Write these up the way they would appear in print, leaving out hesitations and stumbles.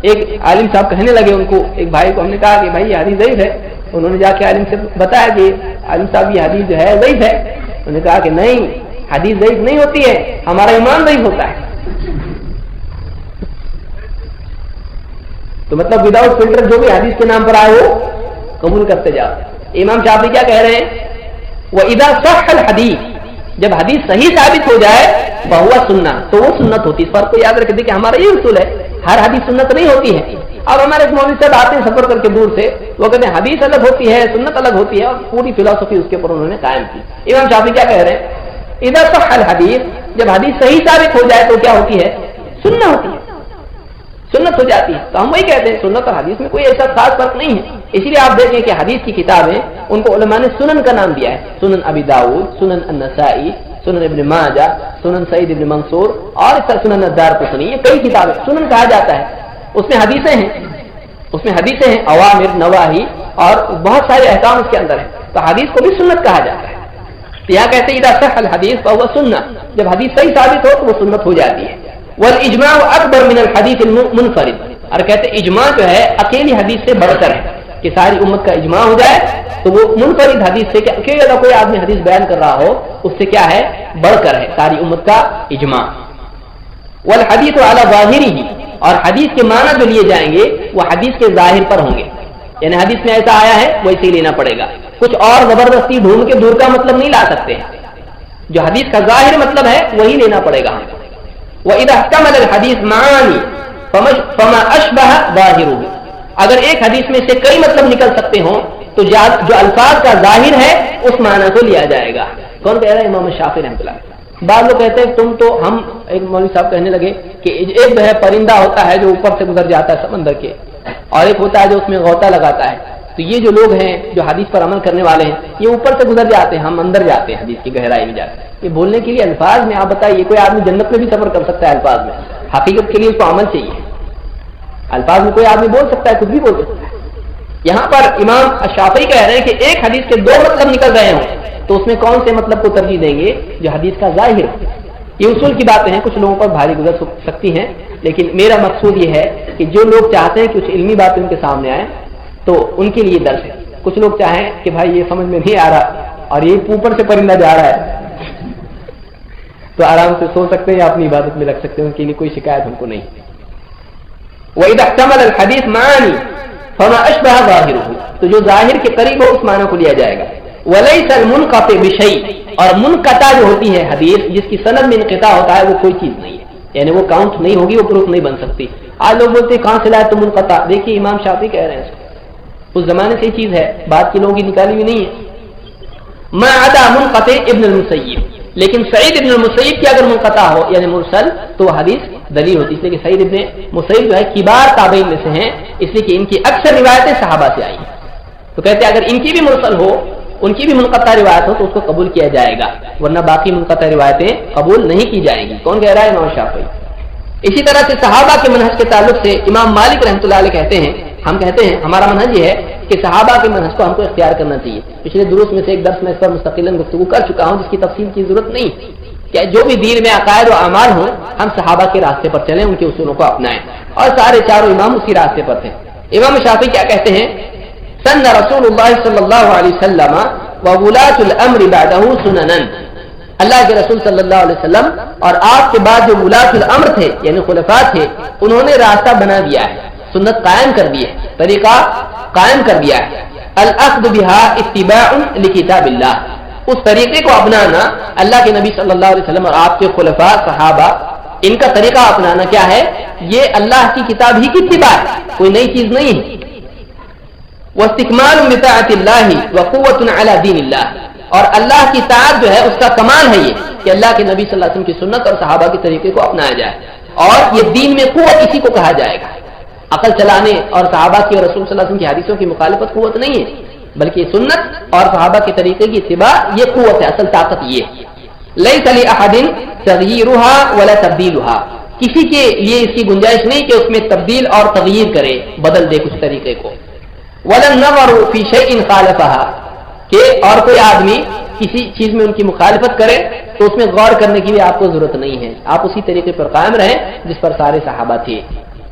ایک عالم صاحب کہنے لگے ان کو، ایک بھائی کو ہم نے کہا کہ بھائی یہ حدیث ضعیف ہے. انہوں نے جا کے عالم سے بتایا کہ عالم صاحب یہ حدیث جو ہے ضعیف ہے. انہوں نے کہا کہ نہیں، حدیث ضعیف نہیں ہوتی ہے، ہمارا ایمان ضعیف ہوتا ہے. تو مطلب وداؤٹ فلٹر جو بھی حدیث کے نام پر آئے وہ قبول کرتے جاؤ. امام شافعی کیا کہہ رہے ہیں؟ وَإِذَا صَحَّ الْحَدِيث، جب حدیث صحیح ثابت ہو جائے فَهُوَ سُنَّۃ، تو وہ سنت ہوتی ہے. اس فرق کو یاد رکھ دیں کہ ہمارا یہ اصول ہے، ہر حدیث سنت نہیں ہوتی ہے. اب ہمارے مولوی صاحب آتے ہیں سفر کر کے دور سے، وہ کہتے ہیں حدیث الگ ہوتی ہے، سنت الگ ہوتی ہے، اور پوری فلسفی اس کے اوپر انہوں نے قائم کی. امام شافعی کیا کہہ رہے ہیں؟ اذا صح الحدیث، جب حدیث صحیح ثابت ہو جائے تو کیا ہوتی ہے؟ سنت ہوتی ہے، سنت ہو جاتی ہے. تو ہم وہی کہتے ہیں سنت اور حدیث میں کوئی ایسا خاص فرق نہیں ہے. اسی لیے آپ دیکھیں کہ حدیث کی کتابیں ان کو علماء نے سنن کا نام دیا ہے. سنن ابی داؤد، سنن النسائی، سنن ابن ماجہ، سنن سعید ابن منصور، اور اس طرح سنن الدارقطنی، یہ کئی کتابیں سنن کہا جاتا ہے. اس میں حدیثیں ہیں، اوامر، نواہی، اور بہت سارے احکام اس کے اندر ہیں. تو حدیث کو بھی سنت کہا جاتا ہے. تو یہاں کہتے ہیں اذا صح الحدیث فهو سنہ، جب حدیث صحیح ثابت ہو تو وہ سنت ہو جاتی ہے. والاجماع اکبر من الحدیث المنفرد، اور کہتے ہیں اجماع جو ہے اکیلی حدیث سے بڑھ کر ہے، کہ ساری امت کا اجماع ہو جائے تو وہ منفرد حدیث سے، کہ اکیلا کوئی آدمی حدیث بیان کر رہا ہو اس سے کیا ہے؟ بڑھ کر ہے ساری امت کا اجماع. والحدیث علی ظاہرہ، اور حدیث کے معنی جو لیے جائیں گے وہ حدیث کے ظاہر پر ہوں گے. یعنی حدیث میں ایسا آیا ہے ویسے ہی لینا پڑے گا، کچھ اور زبردستی ڈھونڈ کے دور کا مطلب نہیں لا سکتے. جو حدیث کا ظاہر مطلب ہے وہی لینا پڑے گا. وَإِذَا احْتَمَلَ الْحَدِيثُ مَعَانِي فَمَا أَشْبَهَ ظَاهِرُهُ، اگر ایک حدیث میں سے کئی مطلب نکل سکتے ہوں تو جو الفاظ کا ظاہر ہے اس معنی کو لیا جائے گا. کون کہہ رہا ہے؟ امام شافعی رحمۃ اللہ. بعض لوگ کہتے ہیں ہم ایک مولوی صاحب کہنے لگے کہ ایک جو ہے پرندہ ہوتا ہے جو اوپر سے گزر جاتا ہے سمندر کے، اور ایک ہوتا ہے جو اس میں غوطہ لگاتا ہے. تو یہ جو لوگ ہیں جو حدیث پر عمل کرنے والے ہیں یہ اوپر سے گزر جاتے ہیں، ہم اندر جاتے ہیں، حدیث کی گہرائی میں جاتے ہیں. یہ بولنے کے لیے الفاظ میں آپ بتائیے کوئی آدمی جنت میں بھی سفر کر سکتا ہے الفاظ میں؟ حقیقت کے لیے اس کو عمل چاہیے. الفاظ میں کوئی آدمی بول سکتا ہے، کچھ بھی بول سکتا ہے. یہاں پر امام شافعی کہہ رہے ہیں کہ ایک حدیث کے دو مطلب نکل رہے ہوں تو اس میں کون سے مطلب کو ترجیح دیں گے؟ جو حدیث کا ظاہر. یہ اصول کی باتیں ہیں، کچھ لوگوں پر بھاری گزر سکتی ہیں، لیکن میرا مقصود یہ ہے کہ جو لوگ چاہتے ہیں کچھ علمی باتیں ان کے سامنے آئیں تو ان کے لیے درس ہے. کچھ لوگ چاہیں کہ بھائی یہ سمجھ میں نہیں آ رہا اور یہ اوپر سے پرندہ جا رہا ہے تو آرام سے سو سکتے ہیں یا اپنی عبادت میں رکھ سکتے ہیں، ان کے لیے کوئی شکایت ہم کو نہیں. وَإِذَا احْتَمَلَ الْحَدِيثُ مَعَانِي فَمَا أَشْبَهَ ظَاهِرُهُ، تو جو ظاہر کے قریب ہو اس معنی کو لیا جائے گا. وَلَيْسَ الْمُنْقَطِعُ بِشَيْءٍ، اور منقطع جو ہوتی ہے حدیث جس کی سند میں انقطاع ہوتا ہے وہ کوئی چیز نہیں ہے، یعنی وہ کاؤنٹ نہیں ہوگی، وہ پروف نہیں بن سکتی. آج لوگ بولتے ہیں کہاں سے لائے تو منقطع. دیکھیے امام شافعی کہہ رہے ہیں اس زمانے سے یہ چیز ہے، بات کی لوگوں کی نکالی ہوئی نہیں ہے. ما عدا منقطع ابن المسیب، لیکن سعید ابن المسیب کی اگر منقطع ہو یعنی مرسل تو وہ حدیث دلیل ہوتی ہے. اس لیے کہ سعید ابن مسیب جو ہے کبار تابعین میں سے ہیں، اس لیے کہ ان کی اکثر روایتیں صحابہ سے آئی ہیں. تو کہتے ہیں اگر ان کی بھی مرسل ہو، ان کی بھی منقطع روایت ہو تو اس کو قبول کیا جائے گا، ورنہ باقی منقطع روایتیں قبول نہیں کی جائیں گی. کون کہہ رہا ہے؟ امام شافعی. اسی طرح سے صحابہ کے منہج کے تعلق سے امام مالک رحمۃ اللہ علیہ کہتے ہیں، ہم کہتے ہیں ہمارا منہج یہ ہے کہ صحابہ کے منہج کو ہم کو اختیار کرنا چاہیے. پچھلے دروس میں سے ایک درس میں اس پر مستقلاً گفتگو کر چکا ہوں جس کی تفصیل کی ضرورت نہیں کہ جو بھی دین میں عقائد و اعمال ہوں ہم صحابہ کے راستے پر چلیں، ان کے اصولوں کو اپنائیں، اور سارے چاروں امام اسی راستے پر تھے. امام شافعی کیا کہتے ہیں؟ سن رسول اللہ صلی اللہ علیہ وسلم وولاۃ الامر بعدہ سننا، اللہ کے رسول صلی اللہ علیہ وسلم اور آپ کے بعد جو ولاۃ الامر تھے یعنی خلفاء تھے انہوں نے راستہ بنا دیا ہے، سنت قائم کر دی ہے، طریقہ قائم کر دیا ہے. الاخذ بها اتباع لکتاب اللہ، اس طریقے کو اپنانا اللہ کے نبی صلی اللہ علیہ وسلم اور آپ کے خلفاء صحابہ ان کا طریقہ اپنانا کیا ہے؟ یہ اللہ کی کتاب ہی کی اتباع ہے، کوئی نئی چیز نہیں ہے. واستکمال بطاعت اللہ وقوۃ علی دین اللہ، اور اللہ کی اطاعت جو ہے اس کا کمال ہے یہ کہ اللہ کے نبی صلی اللہ علیہ وسلم کی سنت اور صحابہ کے طریقے کو اپنایا جائے. اور یہ دین میں قوت اسی کو کہا جائے گا. عقل چلانے اور صحابہ کی اور رسول صلی اللہ علیہ وسلم کی حدیثوں کی مخالفت قوت نہیں ہے، بلکہ سنت اور صحابہ کے طریقے کی اتباع یہ قوت ہے، اصل طاقت یہ. لیس لأحد تغییرها ولا تبدیلها، کسی کے لیے اس کی گنجائش نہیں کہ اس میں تبدیل اور تغییر کرے، بدل دے کچھ طریقے کو. ولا النظر فی شیء خالفها، کہ اور کوئی آدمی کسی چیز میں ان کی مخالفت کرے تو اس میں غور کرنے کی بھی آپ کو ضرورت نہیں ہے، آپ اسی طریقے پر قائم رہیں جس پر سارے صحابہ تھے.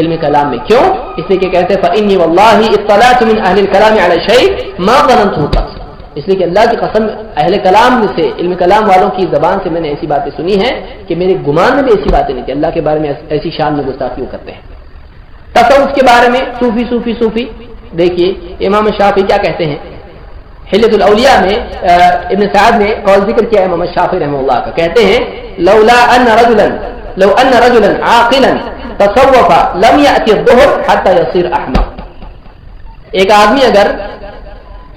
علم کلام میں. کیوں؟ اس لیے کہ کہتے ہیں فإني والله اطلعت من اهل الكلام على شيء ما ظننته قط. اس لیے کہ اللہ کی قسم اہل کلام میں سے، علم کلام والوں کی زبان سے میں نے ایسی باتیں سنی ہیں کہ میرے گمان میں بھی ایسی باتیں نہیں تھی. اللہ کے بارے میں ایسی شان میں گستاخی کرتے ہیں. تصوف کے بارے میں صوفی دیکھیے امام شافعی کیا کہتے ہیں. حلیۃ الاولیاء میں ابن سعد نے قول ذکر کیا ہے امام شافعی رحمہ اللہ کا. کہتے ہیں لو ان رجلا عاقلا تصوف لم يأتي الظهر حتى يصير احمق. ایک آدمی اگر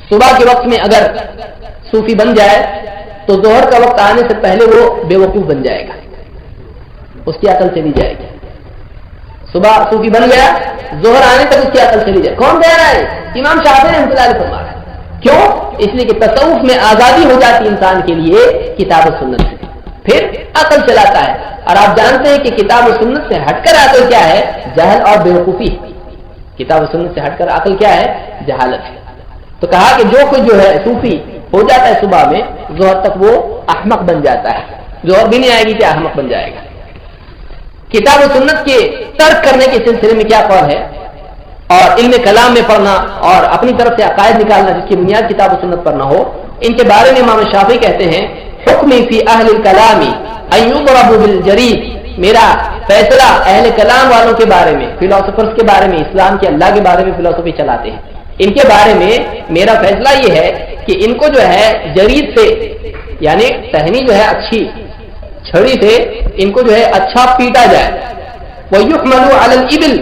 صبح کے وقت میں اگر صوفی بن جائے تو ظہر کا وقت آنے سے پہلے وہ بے وقوف بن جائے گا، اس کی عقل چلی جائے گی. صبح صوفی بن گیا، ظہر آنے تک اس کی عقل چلی جائے. کون کہہ رہا ہے؟ امام شافعی رحمۃ اللہ علیہ فرما رہا ہے. کیوں؟ اس لیے کہ تصوف میں آزادی ہو جاتی انسان کے لیے کتاب و سنت سے، پھر عقل چلاتا ہے. اور آپ جانتے ہیں کہ کتاب و سنت سے ہٹ کر عقل کیا ہے؟ جہل اور بے وقوفی. کتاب و سنت سے ہٹ کر عقل کیا ہے؟ جہالت ہے. تو کہا کہ جو کوئی جو ہے صوفی ہو جاتا ہے صبح میں، ظہر تک وہ احمق بن جاتا ہے. ظہر بھی نہیں آئے گی کہ احمق بن جائے گا. کتاب و سنت کے ترک کرنے کے سلسلے میں کیا قول ہے؟ اور علم کلام میں پڑھنا اور اپنی طرف سے عقائد نکالنا جس کی بنیاد کتاب و سنت پر نہ ہو، ان کے بارے میں امام شافعی کہتے ہیں حکمی فی اہل الکلام ان یضربوا بالجرید. میرا فیصلہ اہل کلام والوں کے بارے میں، فلاسفرز کے بارے میں، اسلام کے اللہ کے بارے میں فلسفی چلاتے ہیں، ان کے بارے میں میرا فیصلہ یہ ہے کہ ان کو جو ہے جرید سے، یعنی ٹہنی جو ہے اچھی چھڑی سے ان کو جو ہے اچھا پیٹا جائے. وَيُحْمَلُوا عَلَى الْإِبِلِ،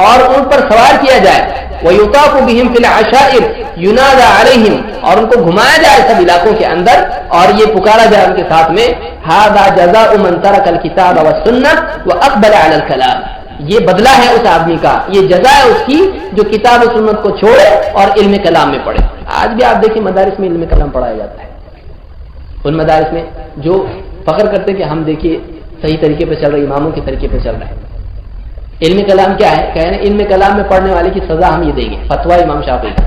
اور ان پر سوار کیا جائے. وَيُطَافُ بِهِمْ فِي الْعَشَائِرِ يُنَادَى عَلَيْهِمْ، اور ان کو گھمایا جائے سب علاقوں کے اندر اور یہ پکارا جائے ان کے ساتھ میں هَذَا جَزَاءُ مَنْ تَرَكَ الْكِتَابَ وَالسُّنَّةَ وَأَقْبَلَ عَلَى الْكَلَامِ. یہ بدلہ ہے اس آدمی کا، یہ جزا ہے اس کی جو کتاب و سنت کو چھوڑے اور علم کلام میں پڑھے. آج بھی آپ دیکھیں مدارس میں علم کلام پڑھایا جاتا ہے. ان مدارس میں جو فخر کرتے ہیں کہ ہم دیکھیے صحیح طریقے پہ چل رہے، اماموں کے طریقے پہ چل رہے ہیں. علم کلام کیا ہے؟ کہہ رہے ہیں علم کلام میں پڑھنے والے کی سزا ہم یہ دیں گے. فتویٰ امام شافعی کا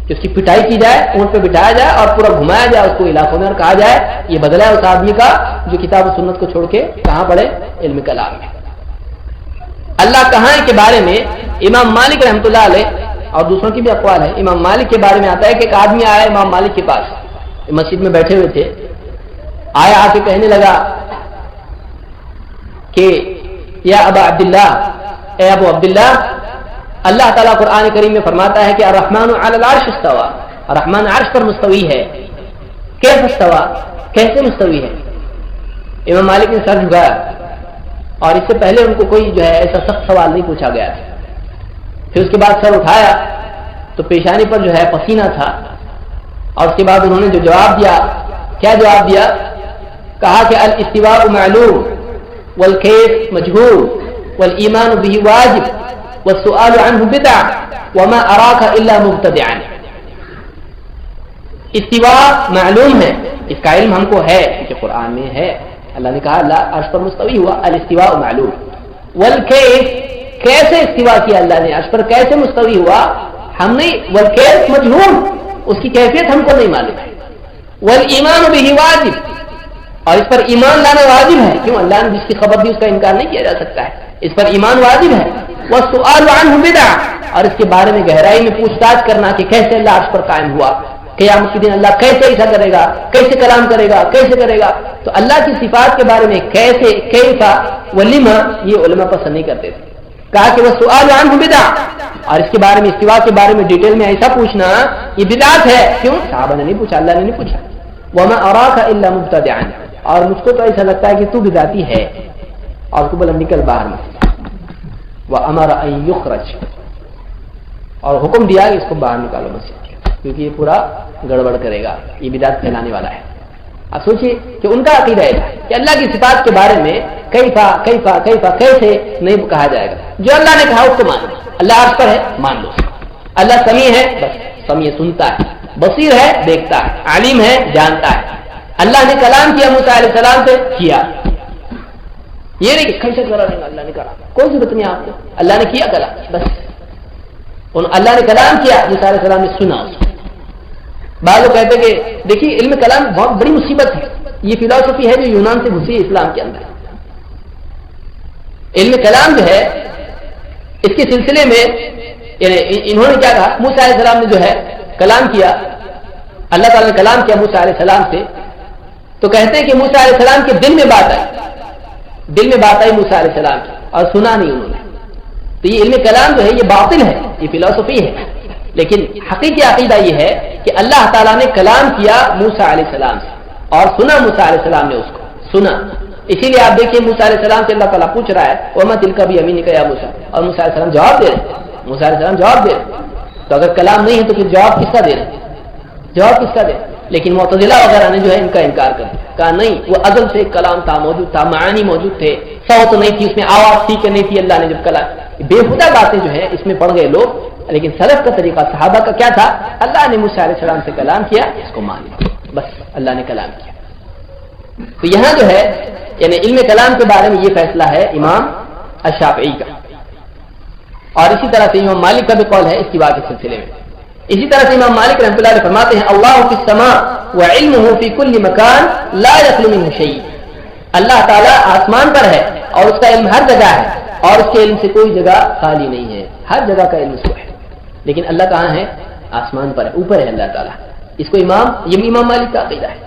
کہ اس کی پٹائی کی جائے، اونٹ پہ بٹھایا جائے اور پورا گھمایا جائے اس کو علاقوں میں اور کہا جائے یہ بدلہ ہے اس آدمی کا جو کتاب و سنت کو چھوڑ کے کہاں پڑھے؟ علم کلام میں. اللہ کہاں کے بارے میں امام مالک رحمۃ اللہ علیہ اور دوسروں کی بھی اقوال ہے. امام مالک کے بارے میں آتا ہے کہ ایک آدمی آیا امام مالک کے پاس، مسجد میں بیٹھے ہوئے تھے، آیا آ کے کہنے لگا کہ یا ابا عبداللہ، اے ابو عبداللہ، اللہ تعالیٰ قرآن کریم میں فرماتا ہے کہ الرحمن علی العرش استوى، الرحمن عرش پر مستوی ہے. کیسے استوى؟ کیسے مستوی ہے؟ امام مالک نے سر جھکایا اور اس سے پہلے ان کو کوئی جو ہے ایسا سخت سوال نہیں پوچھا گیا تھا. پھر اس کے بعد سر اٹھایا تو پیشانی پر جو ہے پسینہ تھا اور اس کے بعد انہوں نے جو جواب دیا، کیا جواب دیا؟ کہا کہ الاستواء معلوم والکیف مجہول والایمان به واجب والسؤال عنه بدعہ وما اراک الا مبتدعا. استواء معلوم ہے، اس کا علم ہم کو ہے کہ قرآن میں ہے. اللہ نے کہا اللہ عرش پر مستوی ہوا، الاستواء معلوم. والکیف، کیسے استواء کیا اللہ نے عرش پر، کیسے مستوی ہوا ہم نہیں. والکیف مجہول، اس کی کیفیت ہم کو نہیں معلوم ہے. والایمان به واجب، اور اس پر ایمان لانا واجب ہے. کیوں؟ اللہ نے جس کی خبر دی اس کا انکار نہیں کیا جا سکتا ہے، اس پر ایمان واجب ہے. والسؤال عنه بدعہ، اور اس کے بارے میں گہرائی میں پوچھ تاچھ کرنا کہ کیسے اللہ عرش پر قائم ہوا، قیامت کے دن اللہ کیسے ایسا کرے گا، کیسے کلام کرے گا، کیسے کرے گا. تو اللہ کی صفات کے بارے میں کیسے، کیفا ولما، یہ علماء پسند نہیں کرتے تھے. کہا کہ والسؤال عنه بدعہ، اور اس کے بارے میں استواء کے بارے میں ڈیٹیل میں ایسا پوچھنا یہ بدعت ہے. کیوں؟ صحابہ نے نہیں پوچھا، اللہ نے نہیں پوچھا. وما اراک الا مبتدعا، اور مجھ کو تو ایسا لگتا ہے کہ تو بدعتی ہے. اور اس کو بولا نکل باہر میں. وَأَمَرَ أَن يُخْرَجْ، اور حکم دیا کہ اس کو باہر نکالو مسجد کے، کیونکہ یہ پورا گڑبڑ کرے گا، یہ بدعت پھیلانے والا ہے. اب سوچئے کہ ان کا عقیدہ ہے کہ اللہ کی صفات کے بارے میں کیفا کیفا کیفا کیسے نہیں کہا جائے گا. جو اللہ نے کہا اس کو مان لو. اللہ عرش پر ہے، مان لو. اللہ سمیع ہے، بس سمیع سنتا ہے. بصیر ہے، دیکھتا ہے. علیم ہے، جانتا ہے. اللہ نے کلام کیا موسیٰ علیہ السلام سے، کیا. یہ نہیں کہ کیسے کرا نہیں، اللہ نے کرا، کوئی ضرورت نہیں آپ کو. اللہ نے کیا کلام، بس. اللہ نے کلام کیا، موسیٰ علیہ السلام نے سنا اس کو. بعض لوگ کہتے ہیں کہ دیکھیے علم کلام بہت بڑی مصیبت ہے. یہ فلسفی ہے جو یونان سے گھسی ہے اسلام کے اندر. علم کلام جو ہے اس کے سلسلے میں یعنی انہوں نے کیا کہا، موسیٰ علیہ السلام نے جو ہے کلام کیا، اللہ تعالیٰ نے کلام کیا موسیٰ علیہ السلام سے، تو کہتے ہیں کہ موسیٰ علیہ السلام کے دل میں بات آئی، دل میں بات آئی موسیٰ علیہ السلام کی، اور سنا نہیں انہوں نے. تو یہ علم کلام جو ہے یہ باطل ہے، یہ فلسفی ہے، لیکن حقیقی عقیدہ یہ ہے کہ اللہ تعالیٰ نے کلام کیا موسیٰ علیہ السلام سے اور سنا موسیٰ علیہ السلام نے اس کو سنا. اسی لیے آپ دیکھیے موسیٰ علیہ السلام سے اللہ تعالیٰ پوچھ رہا ہے وَمَا تِلْكَ بِيَمِينِكَ یَا موسیٰ، اور موسیٰ علیہ السلام جواب دے رہے ہیں. موسیٰ علیہ السلام جواب دے رہے ہیں. تو اگر کلام نہیں ہے تو پھر جواب کس کا دے رہے ہیں؟ جواب کس کا دے رہے ہیں؟ لیکن معتزلہ وغیرہ نے جو ہے ان کا انکار کر دیا، کہا نہیں، وہ ازل سے کلام تھا، موجود تھا، معانی موجود تھے، صوت نہیں تھی اس میں، آواز تھی کہ نہیں تھی، اللہ نے جب کلام. بےہودہ باتیں جو ہے اس میں پڑ گئے لوگ. لیکن سلف کا طریقہ صحابہ کا کیا تھا؟ اللہ نے موسیٰ علیہ السلام سے کلام کیا، اس کو مان لیا، بس اللہ نے کلام کیا. تو یہاں جو ہے یعنی علم کلام کے بارے میں یہ فیصلہ ہے امام الشافعی کا، اور اسی طرح سے امام مالک کا بھی قول ہے استواء کے سلسلے میں. اسی طرح سے امام مالک رحمۃ اللہ علیہ فرماتے ہیں اللہ فی السماء وعلمہ فی کل مکان لا یخلو منہ شیء. اللہ تعالیٰ آسمان پر ہے اور اس کا علم ہر جگہ ہے اور اس کے علم سے کوئی جگہ خالی نہیں ہے، ہر جگہ کا علم اس کو ہے. لیکن اللہ کہاں ہے؟ آسمان پر ہے، اوپر ہے اللہ تعالیٰ. اس کو یہ امام مالک کا عقیدہ ہے.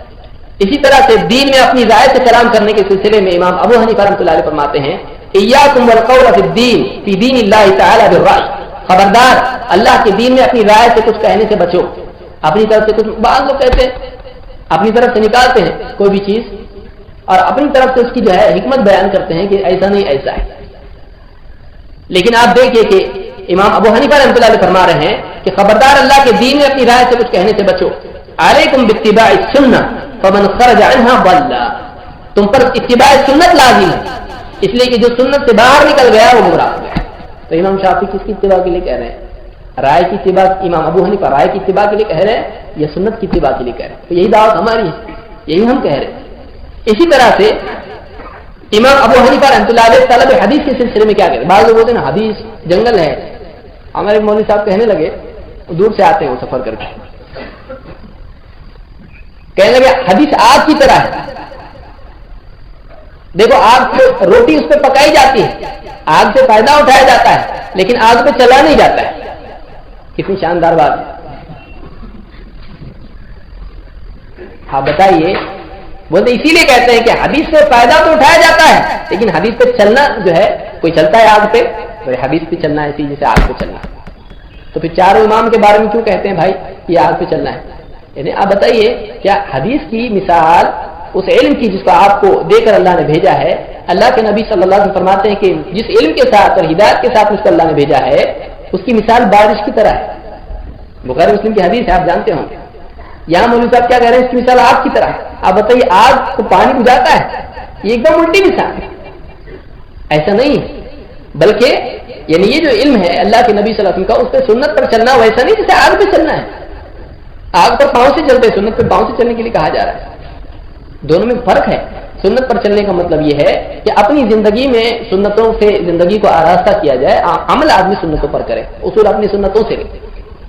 اسی طرح سے دین میں اپنی رائے سے کلام کرنے کے سلسلے میں امام ابو حنیفہ رحمۃ اللہ علیہ فرماتے ہیں ایاکم والقول فی الدین فی دین اللہ تعالی بالرأی. خبردار، اللہ کے دین میں اپنی رائے سے کچھ کہنے سے بچو. اپنی طرف سے کچھ، بعض لوگ کہتے ہیں اپنی طرف سے نکالتے ہیں کوئی بھی چیز اور اپنی طرف سے اس کی جو ہے حکمت بیان کرتے ہیں کہ ایسا نہیں ایسا ہے. لیکن آپ دیکھیے کہ امام ابو حنیفہ رحمۃ اللہ علیہ فرما رہے ہیں کہ خبردار، اللہ کے دین میں اپنی رائے سے کچھ کہنے سے بچو. علیکم باتباع السنہ فمن خرج عنها ضل. تم پر اتباع سنت لازم ہے، اس لیے کہ جو سنت سے باہر نکل گیا وہ گمراہ ہو گیا. تو امام شافعی کس کی اتباع کے لیے کہہ رہے ہیں؟ رائے کی اتباع. امام ابو حنیفہ رائے کی اتباع کے لیے کہہ رہے ہیں یا سنت کی اتباع کے لیے کہہ رہے ہیں؟ تو یہی دعوت ہماری ہے، یہی ہم کہہ رہے ہیں. اسی طرح سے امام ابو حنیفہ رحمۃ اللہ علیہ طلب حدیث کے سلسلے میں کیا کہتے ہیں؟ بعض لوگ بولتے ہیں نا حدیث جنگل ہے. ہمارے مولوی صاحب کہنے لگے، دور سے آتے ہیں وہ سفر کر کے، کہنے لگے حدیث آگ کی طرح ہے. دیکھو آگ پہ روٹی اس پہ پکائی جاتی ہے، آگ سے فائدہ اٹھایا جاتا ہے لیکن آگ پہ چلا نہیں جاتا ہے. کتنی شاندار بات ہے. ہاں بتائیے، بولتے اسی لیے کہتے ہیں کہ حدیث سے فائدہ تو اٹھایا جاتا ہے لیکن حدیث پہ چلنا جو ہے، کوئی چلتا ہے آگ پہ تو حدیث پہ چلنا ہے اسی جیسے آگ پہ چلنا. تو پھر چاروں امام کے بارے میں کیوں کہتے ہیں بھائی یہ آگ پہ چلنا ہے؟ یعنی آپ بتائیے کیا حدیث کی مثال اس علم کی جس کو آپ کو دے کر اللہ نے بھیجا ہے؟ اللہ کے نبی صلی اللہ علیہ وسلم فرماتے ہیں کہ جس علم کے ساتھ اور ہدایت کے ساتھ اس کو اللہ نے بھیجا ہے اس کی مثال بارش کی طرح ہے. بخاری مسلم کی حدیث ہے، آپ جانتے ہوں. یہاں مولوی صاحب کیا کہہ رہے ہیں؟ اس کی مثال آگ کی طرح ہے. آپ بتائیے آگ کو پانی بجھاتا ہے، یہ ایک دم الٹی مثال ہے. ایسا نہیں ہے، بلکہ یعنی یہ جو علم ہے اللہ کے نبی صلی اللہ علیہ وسلم کا، اس پہ سنت پر چلنا ویسا نہیں جیسے آگ پہ چلنا ہے. آگ پر پاؤں سے چلتے، سنت پر پاؤں سے چلنے کے لیے کہا جا رہا ہے. دونوں میں فرق ہے. سنت پر چلنے کا مطلب یہ ہے کہ اپنی زندگی میں سنتوں سے زندگی کو آراستہ کیا جائے، عمل آدمی سنتوں پر کرے، اصول اپنی سنتوں سے لے.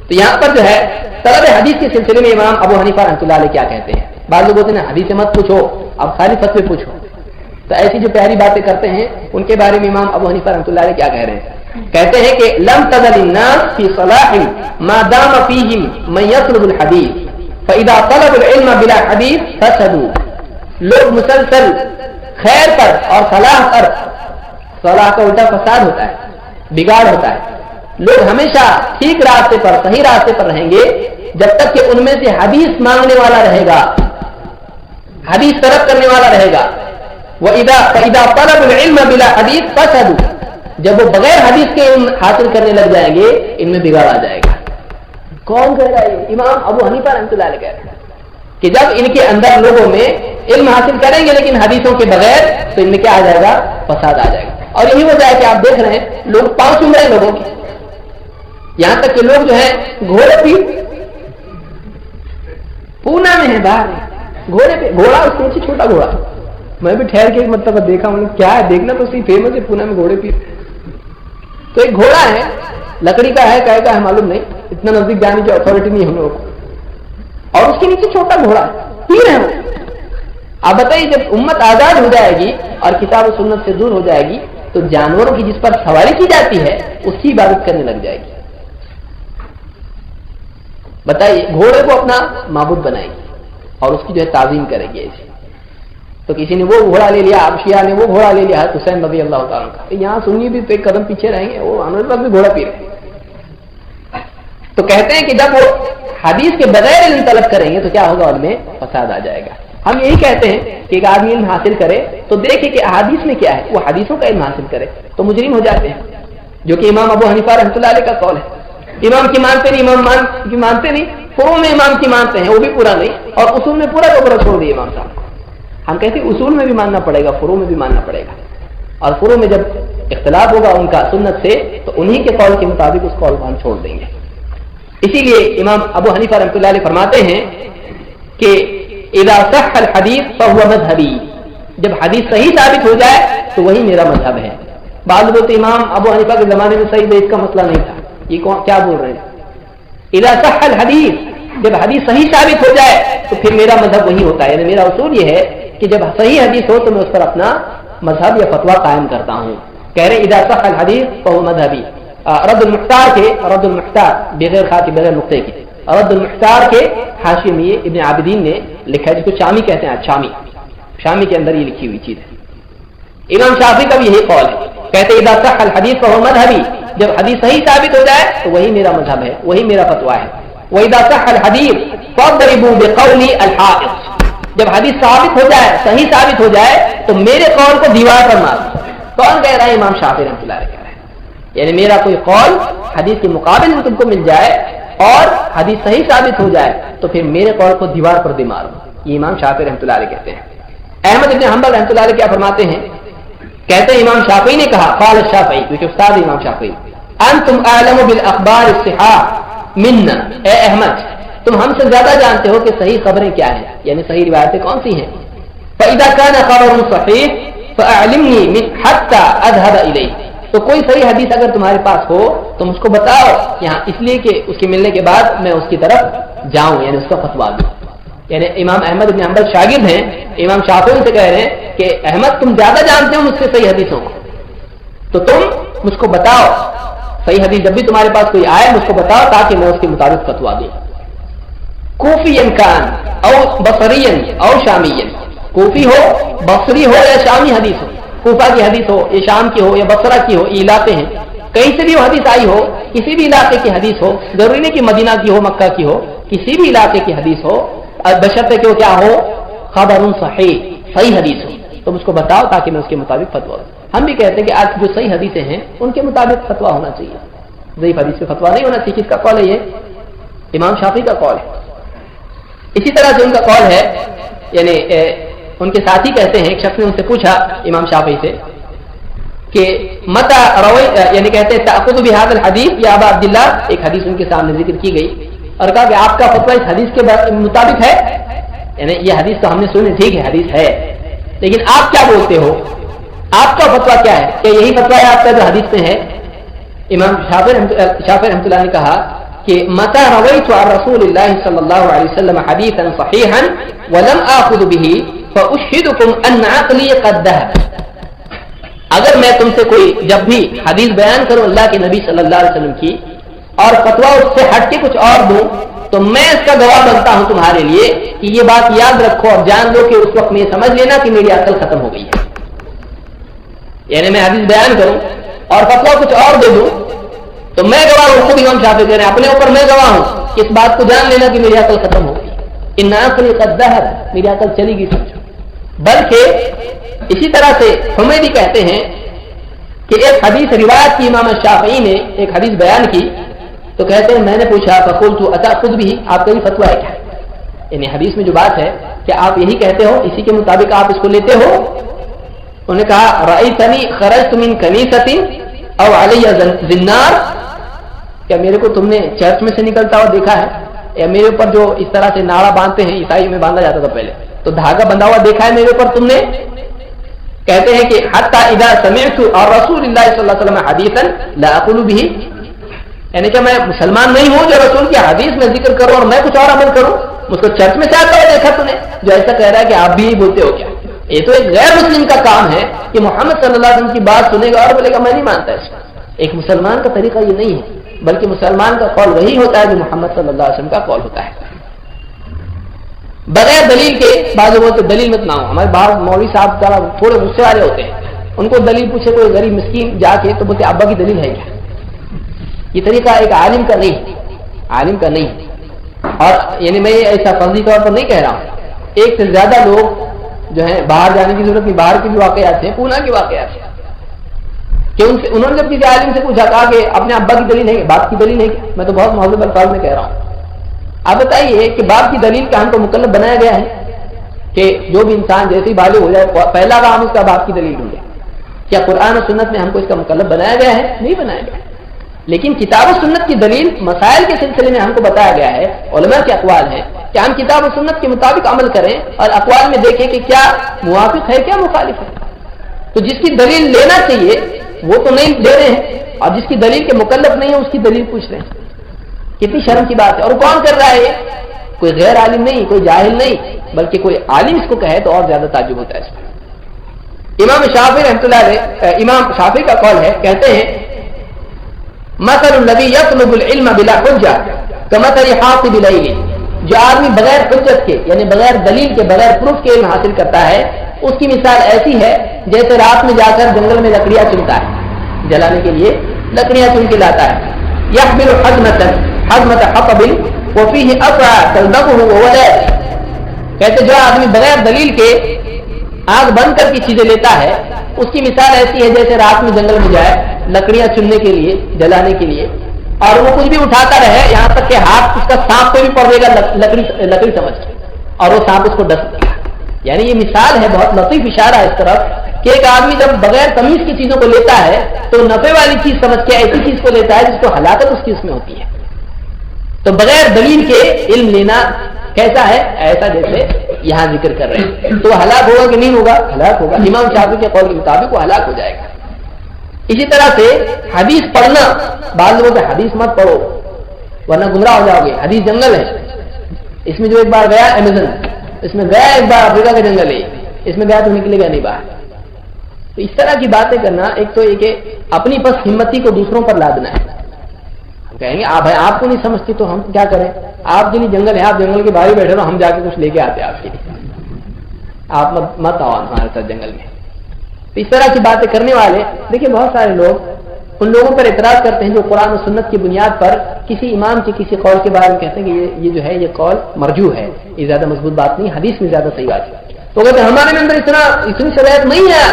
تو یہاں پر جو ہے طلب حدیث کے سلسلے میں امام ابو حنیفہ رحمۃ اللہ علیہ کیا کہتے ہیں؟ بعض لوگ ہوتے ہیں حدیث سے مت پوچھو، اب خالی فتوے پوچھو. تو ایسی جو پیاری باتیں کرتے ہیں ان کے بارے میں امام ابو حنیفہ رحمۃ اللہ علیہ کیا کہہ رہے ہیں؟ کہتے ہیں کہ لم تزل الناس فی صلاح ما دام فیہم من یطلب الحدیث فاذا طلب العلم بلا حدیث فسدوا. لوگ مسلسل خیر پر اور صلاح پر، صلاح کا الٹا فساد ہوتا ہے، بگاڑ ہوتا ہے. لوگ ہمیشہ ٹھیک راستے پر، صحیح راستے پر رہیں گے جب تک کہ ان میں سے حدیث مانگنے والا رہے گا، حدیث طلب کرنے والا رہے گا. فَإِذَا طَلَبُوا الْعِلْمَ بِلَا حَدِيثٍ فَسَدُوا. جب وہ بغیر حدیث کے علم حاصل کرنے لگ جائیں گے ان میں بگاڑ آ جائے گا. کون کہہ رہا ہے؟ امام ابو حنیفہ رحمۃ اللہ علیہ کہہ رہے ہیں کہ جب ان کے اندر لوگوں میں علم حاصل کریں گے لیکن حدیثوں کے بغیر تو ان میں کیا آ جائے گا؟ فساد آ جائے گا. اور یہی وجہ ہے کہ آپ دیکھ رہے ہیں لوگ پاؤں چوم رہے ہیں لوگوں کے، یہاں تک کہ لوگ جو ہے گھوڑے پہ، پونا میں ہے باہر گھوڑے پہ، گھوڑا اس سے چھوٹا گھوڑا، میں بھی ٹھہر کے ایک مرتبہ دیکھا ہوں. کیا ہے دیکھنا تو صحیح، فیمس ہے پونا میں گھوڑے پیر. تو ایک گھوڑا ہے، لکڑی کا ہے، کہے کا ہے معلوم نہیں، اتنا نزدیک جانے کی اتھارٹی نہیں ہم لوگوں کو، اور اس کے نیچے چھوٹا گھوڑا ہے، پیر ہے وہ. آپ بتائیے جب امت آزاد ہو جائے گی اور کتاب و سنت سے دور ہو جائے گی تو جانوروں کی جس پر سواری کی جاتی ہے اس کی عبادت کرنے لگ جائے گی. بتائیے, گھوڑے کو اپنا معبود بنائے گی اور اس کی جو ہے تعظیم کرے گی ایسی. تو کسی نے وہ گھوڑا لے لیا, اب شیعہ نے وہ گھوڑا لے لیا حسین رضی اللہ تعالیٰ کا, یہاں سنی بھی ایک قدم پیچھے رہیں گے, وہ ہمارے پاس بھی گھوڑا پی رہے ہیں. تو کہتے ہیں کہ جب وہ حدیث کے بغیر علم طلب کریں گے تو کیا ہوگا, ان میں فساد آ جائے گا. ہم یہی کہتے ہیں کہ ایک آدمی علم حاصل کرے تو دیکھے کہ احادیث میں کیا ہے, وہ حدیثوں کا علم حاصل کرے تو مجرم ہو جاتے ہیں, جو کہ امام ابو حنیفہ رحمۃ اللہ علیہ کا قول ہے. امام کی مانتے نہیں, امام کی مانتے نہیں, فروع میں امام کی مانتے ہیں, وہ بھی پورا نہیں, اور اصول میں پورا کا پورا چھوڑ دیا امام صاحب کو. ہم کہتے ہیں اصول میں بھی ماننا پڑے گا, فروع میں بھی ماننا پڑے گا, اور فروع میں جب اختلاف ہوگا ان کا سنت سے تو انہی کے قول کے مطابق اس قول کو ہم چھوڑ دیں گے. اسی لیے امام ابو حنیفہ رحمۃ اللہ علیہ فرماتے ہیں کہ اذا صح الحدیث فهو مذهبی, جب حدیث صحیح ثابت ہو جائے تو وہی میرا مذہب ہے. بعض لوگ امام ابو حنیفہ کے زمانے میں صحیح اس کا مسئلہ نہیں تھا, یہ کیا بول رہے ہیں. اذا صح الحدیث, جب حدیث صحیح ثابت ہو جائے تو پھر میرا مذہب وہی ہوتا ہے. یعنی میرا اصول یہ ہے کہ جب صحیح حدیث ہو تو میں اس پر اپنا مذہب یا فتویٰ قائم کرتا ہوں. کہہ رہے اذا صح الحدیث فهو مذهبی. رد المختار کے, رد المختار بغیر خاص کے بغیر نقطے کے, رد المختار کے حاشیے میں ابن عابدین نے لکھا ہے, جس کو شامی کہتے ہیں, شامی کے اندر یہ لکھی ہوئی چیز ہے. امام شافعی کا بھی یہی قول ہے, کہتے اذا صح الحدیث فهو مذهبی, جب حدیث صحیح ثابت ہو جائے تو وہی میرا مذہب ہے, وہی میرا فتویٰ ہے. واذا صح الحدیث فاضربوا بقول الحائط, جب حدیث ثابت ہو جائے, صحیح ثابت ہو جائے تو میرے قول کو دیوار پر مارو. کون کہہ رہا ہے؟ امام شافعی رحمۃ اللہ علیہ. یعنی میرا کوئی قول حدیث کے مقابل میں تم کو مل جائے اور حدیث صحیح ثابت ہو جائے تو پھر میرے قول کو دیوار پر دے مارو. یہ امام شافعی رحمۃ اللہ علیہ کہتے ہیں. احمد بن حنبل رحمۃ اللہ علیہ کیا فرماتے ہیں؟ کہتے ہیں امام شافعی نے کہا, قال الشافعی, کیونکہ استاد امام شافعی, انتم اعلم بالاخبار الصحاح منا, اے احمد تم ہم سے زیادہ جانتے ہو کہ صحیح خبریں کیا ہیں, یعنی صحیح روایتیں کون سی ہیں. فاذا كان خبر صحیح فاعلمني حتى اذهب الیہ, تو کوئی صحیح حدیث اگر تمہارے پاس ہو تو مجھ کو بتاؤ یہاں, اس لیے کہ اس کے ملنے کے بعد میں اس کی طرف جاؤں, یعنی اس کا فتویٰ دوں. یعنی امام احمد بن حنبل شاگرد ہیں, امام شافعی سے کہہ رہے ہیں کہ احمد تم زیادہ جانتے ہو مجھ سے صحیح حدیثوں کو, تو تم مجھ کو بتاؤ صحیح حدیث جب بھی تمہارے پاس کوئی آئے مجھ کو بتاؤ تاکہ میں اس کے مطابق فتویٰ دوں. کوفی کان او بصری او شامی, کوفی ہو, بصری ہو یا شامی حدیث ہو, کوفہ کی حدیث ہو یا شام کی ہو یا بصرہ کی ہو, یہ علاقے ہیں, کہیں سے بھی وہ حدیث آئی ہو, کسی بھی علاقے کی حدیث ہو, ضروری نہیں کہ مدینہ کی ہو, مکہ کی ہو, کسی بھی علاقے کی حدیث ہو, بشرطے کہ وہ کیا ہو, خبر صحیح, صحیح حدیث ہو, تو مجھ کو بتاؤ تاکہ میں اس کے مطابق فتویٰ دوں. ہم بھی کہتے ہیں کہ آج جو صحیح حدیثیں ہیں ان کے مطابق فتویٰ ہونا چاہیے, ضعیف حدیث پہ فتویٰ نہیں ہونا چاہیے. کس کا قول ہے یہ؟ امام شافعی کا قول ہے. اسی طرح سے ان کا قول ہے, یعنی ان کے ساتھی کہتے ہیں, ایک شخص نے ان سے پوچھا امام شافعی سے کہ متا روی, یعنی کہتے ہیں تأخذ بهذا الحدیث یا ابا عبداللہ, ایک حدیث ان کے سامنے ذکر کی گئی اور کہا کہ آپ کا فتویٰ اس حدیث کے مطابق ہے, یعنی یہ حدیث تو ہم نے سنی, ٹھیک ہے حدیث ہے, لیکن آپ کیا بولتے ہو, آپ کا فتویٰ کیا ہے, کہ یہی فتویٰ ہے آپ کا جو حدیث میں ہے؟ امام شافعی رحمۃ اللہ نے کہا کہ متا رویت عن رسول اللہ صلی اللہ علیہ وسلم حدیثا صحیحا ولم آخذ به فاشهدکم ان عقلی قد ذهب, اگر میں تم سے کوئی جب بھی حدیث بیان کروں اللہ کے نبی صلی اللہ علیہ وسلم کی اور فتویٰ اس سے ہٹ کے کچھ اور دوں تو میں اس کا گواہ بنتا ہوں تمہارے لیے کہ یہ بات یاد رکھو اور جان لو کہ اس وقت میں سمجھ لینا کہ میری عقل ختم ہو گئی ہے. یعنی میں حدیث بیان کروں اور فتویٰ کچھ اور دے دوں تو میں گواہ ہوں, خود امام شافعی کہہ رہے ہیں اپنے اوپر میں گواہ ہوں کہ اس بات کو جان لینا کہ میری عقل ختم ہو گئی, ان عقلی قد ذهب, میری عقل چلی گئی سمجھو. بلکہ اسی طرح سے حمیدی کہتے ہیں کہ ایک حدیث روایت کی امام شافعی نے ایک حدیث بیان کی تو کہتے ہیں میں نے پوچھا فقلت اتأخذ به, آپ کا یہ فتویٰ ہے کیا؟ یعنی حدیث میں جو بات ہے کہ آپ یہی کہتے ہو, اسی کے مطابق آپ اس کو لیتے ہو؟ انہوں نے کہا رأیتنی خرجت من کنیسۃ او علی زنار, کیا میرے کو تم نے چرچ میں سے نکلتا ہوا دیکھا ہے, یا میرے اوپر جو اس طرح سے ناڑا باندھتے ہیں عیسائی میں باندھا جاتا تھا پہلے, تو دھاگا بندھا ہوا دیکھا ہے میرے اوپر تم نے؟ کہتے ہیں کہ حتی اذا سمعت اور رسول اللہ صلی اللہ علیہ وسلم حدیثا لا اقول به, یعنی کہ میں مسلمان نہیں ہوں جو رسول کی حدیث میں ذکر کروں اور میں کچھ اور عمل کروں, مجھ کو چرچ میں سے آتا ہوا دیکھا تم نے, جو ایسا کہہ رہا ہے کہ آپ بھی بولتے ہو کیا, یہ تو ایک غیر مسلم کا کام ہے کہ محمد صلی اللہ علیہ وسلم کی بات سنے گا اور بولے گا میں نہیں مانتا اس کو. ایک مسلمان کا طریقہ یہ نہیں ہے، بلکہ مسلمان کا قول وہی ہوتا ہے جو محمد صلی اللہ علیہ وسلم کا قول ہوتا ہے. بغیر دلیل کے بعض لوگوں کو دلیل مت مانگو. ہمارے بعض مولوی صاحب ذرا تھوڑے غصے والے ہوتے ہیں، ان کو دلیل پوچھے کوئی غریب مسکین جا کے تو بولتے ابا کی دلیل ہے کیا. یہ طریقہ ایک عالم کا نہیں، عالم کا نہیں. اور یعنی میں ایسا فرضی طور پر نہیں کہہ رہا ہوں، ایک سے زیادہ لوگ جو ہیں باہر جانے کی ضرورت نہیں، باہر کے بھی واقعات ہیں، پونا کے واقعات ہیں کہ انہوں نے جب کسی عالم سے پوچھا کہا کہ اپنے ابا کی دلیل ہے، باپ کی دلیل ہے کیا. میں تو بہت مہذب الفاظ میں کہہ رہا ہوں. آپ بتائیے کہ باپ کی دلیل کا ہم کو مکلف بنایا گیا ہے کہ جو بھی انسان جیسے ہی بالغ ہو جائے پہلا کام اس کا باپ کی دلیل ڈھونڈے. کیا قرآن و سنت میں ہم کو اس کا مکلف بنایا گیا ہے؟ نہیں بنایا گیا. لیکن کتاب و سنت کی دلیل مسائل کے سلسلے میں ہم کو بتایا گیا ہے، علماء کے اقوال ہیں کہ ہم کتاب و سنت کے مطابق عمل کریں اور اقوال میں دیکھیں کہ کیا موافق ہے کیا مخالف ہے. تو جس کی دلیل لینا چاہیے وہ تو نہیں لے رہے ہیں، اور جس کی دلیل کے مکلف نہیں ہے اس کی دلیل پوچھ رہے ہیں. کتنی شرم کی بات ہے. اور کون کر رہا ہے یہ؟ کوئی غیر عالم نہیں، کوئی جاہل نہیں، بلکہ کوئی عالم اس کو کہے تو اور زیادہ تعجب ہوتا ہے اس پر. امام شافعی رحمۃ اللہ علیہ، امام شافعی کا قول ہے، کہتے ہیں مثل الذی یطلب العلم بلا حجہ کمثل حاطب اللیل. جو آدمی بغیر حجت کے یعنی بغیر دلیل کے بغیر پروف کے علم حاصل کرتا ہے اس کی مثال ایسی ہے جیسے رات میں جا کر جنگل میں لکڑیاں چنتا ہے، جلانے کے لیے لکڑیاں چن کے لاتا ہے. یحمل حزمۃ حطب وفیہ افرع تلدغه وهو لا. کہتے جو آدمی بغیر دلیل کے آگ بند کر کی چیزیں لیتا ہے اس کی مثال ایسی ہے جیسے رات میں جنگل میں جائے لکڑیاں چننے کے لیے، جلانے کے لیے، اور وہ کچھ بھی اٹھاتا رہے یہاں تک کہ ہاتھ اس کا سانپ کو بھی پڑے گا لکڑی سمجھ کے، اور وہ سانپ اس کو ڈس دے گا. یعنی یہ مثال ہے، بہت لطیف اشارہ ہے اس طرف کہ ایک آدمی جب بغیر تمیز کی چیزوں کو لیتا ہے تو نفع والی چیز سمجھ کے ایسی چیز کو لیتا ہے جس کو ہلاکت اس کی اس میں ہوتی ہے. تو بغیر دلیل کے علم لینا کیسا ہے؟ ایسا جیسے یہاں ذکر کر رہے ہیں. تو ہلاک ہوگا کہ نہیں ہوگا؟ ہلاک ہوگا. امام شافعی کے قول کے مطابق وہ ہلاک ہو جائے گا. اسی طرح سے حدیث پڑھنا، بعض لوگوں سے حدیث مت پڑھو ورنہ گمراہ ہو جاؤ گے. حدیث جنگل ہے، اس میں جو ایک بار گیا امیزن، اس میں گیا ایک بار افریقہ کا جنگل ہے، اس میں گیا تو نکلے گا نہیں باہر. تو اس طرح کی باتیں کرنا ایک تو یہ کہ اپنی پس ہمتی کو دوسروں پر لادنا ہے. ہم کہیں گے آپ آپ کو نہیں سمجھتی تو ہم کیا کریں؟ آپ کے لیے جنگل ہے، آپ جنگل کے باہر بیٹھے رہو، ہم جا کے کچھ لے کے آتے ہیں آپ کے لیے. آپ مت آؤ ہمارے ساتھ جنگل میں. تو اس طرح کی باتیں کرنے والے دیکھیں بہت سارے لوگ ان لوگوں پر اعتراض کرتے ہیں جو قرآن و سنت کی بنیاد پر کسی امام کے کسی قول کے بارے میں کہتے ہیں کہ یہ جو ہے یہ قول مرجوح ہے، یہ زیادہ مضبوط بات نہیں، حدیث میں زیادہ صحیح بات ہے. تو کہتے ہیں ہمارے اندر اتنی صلاحیت نہیں ہے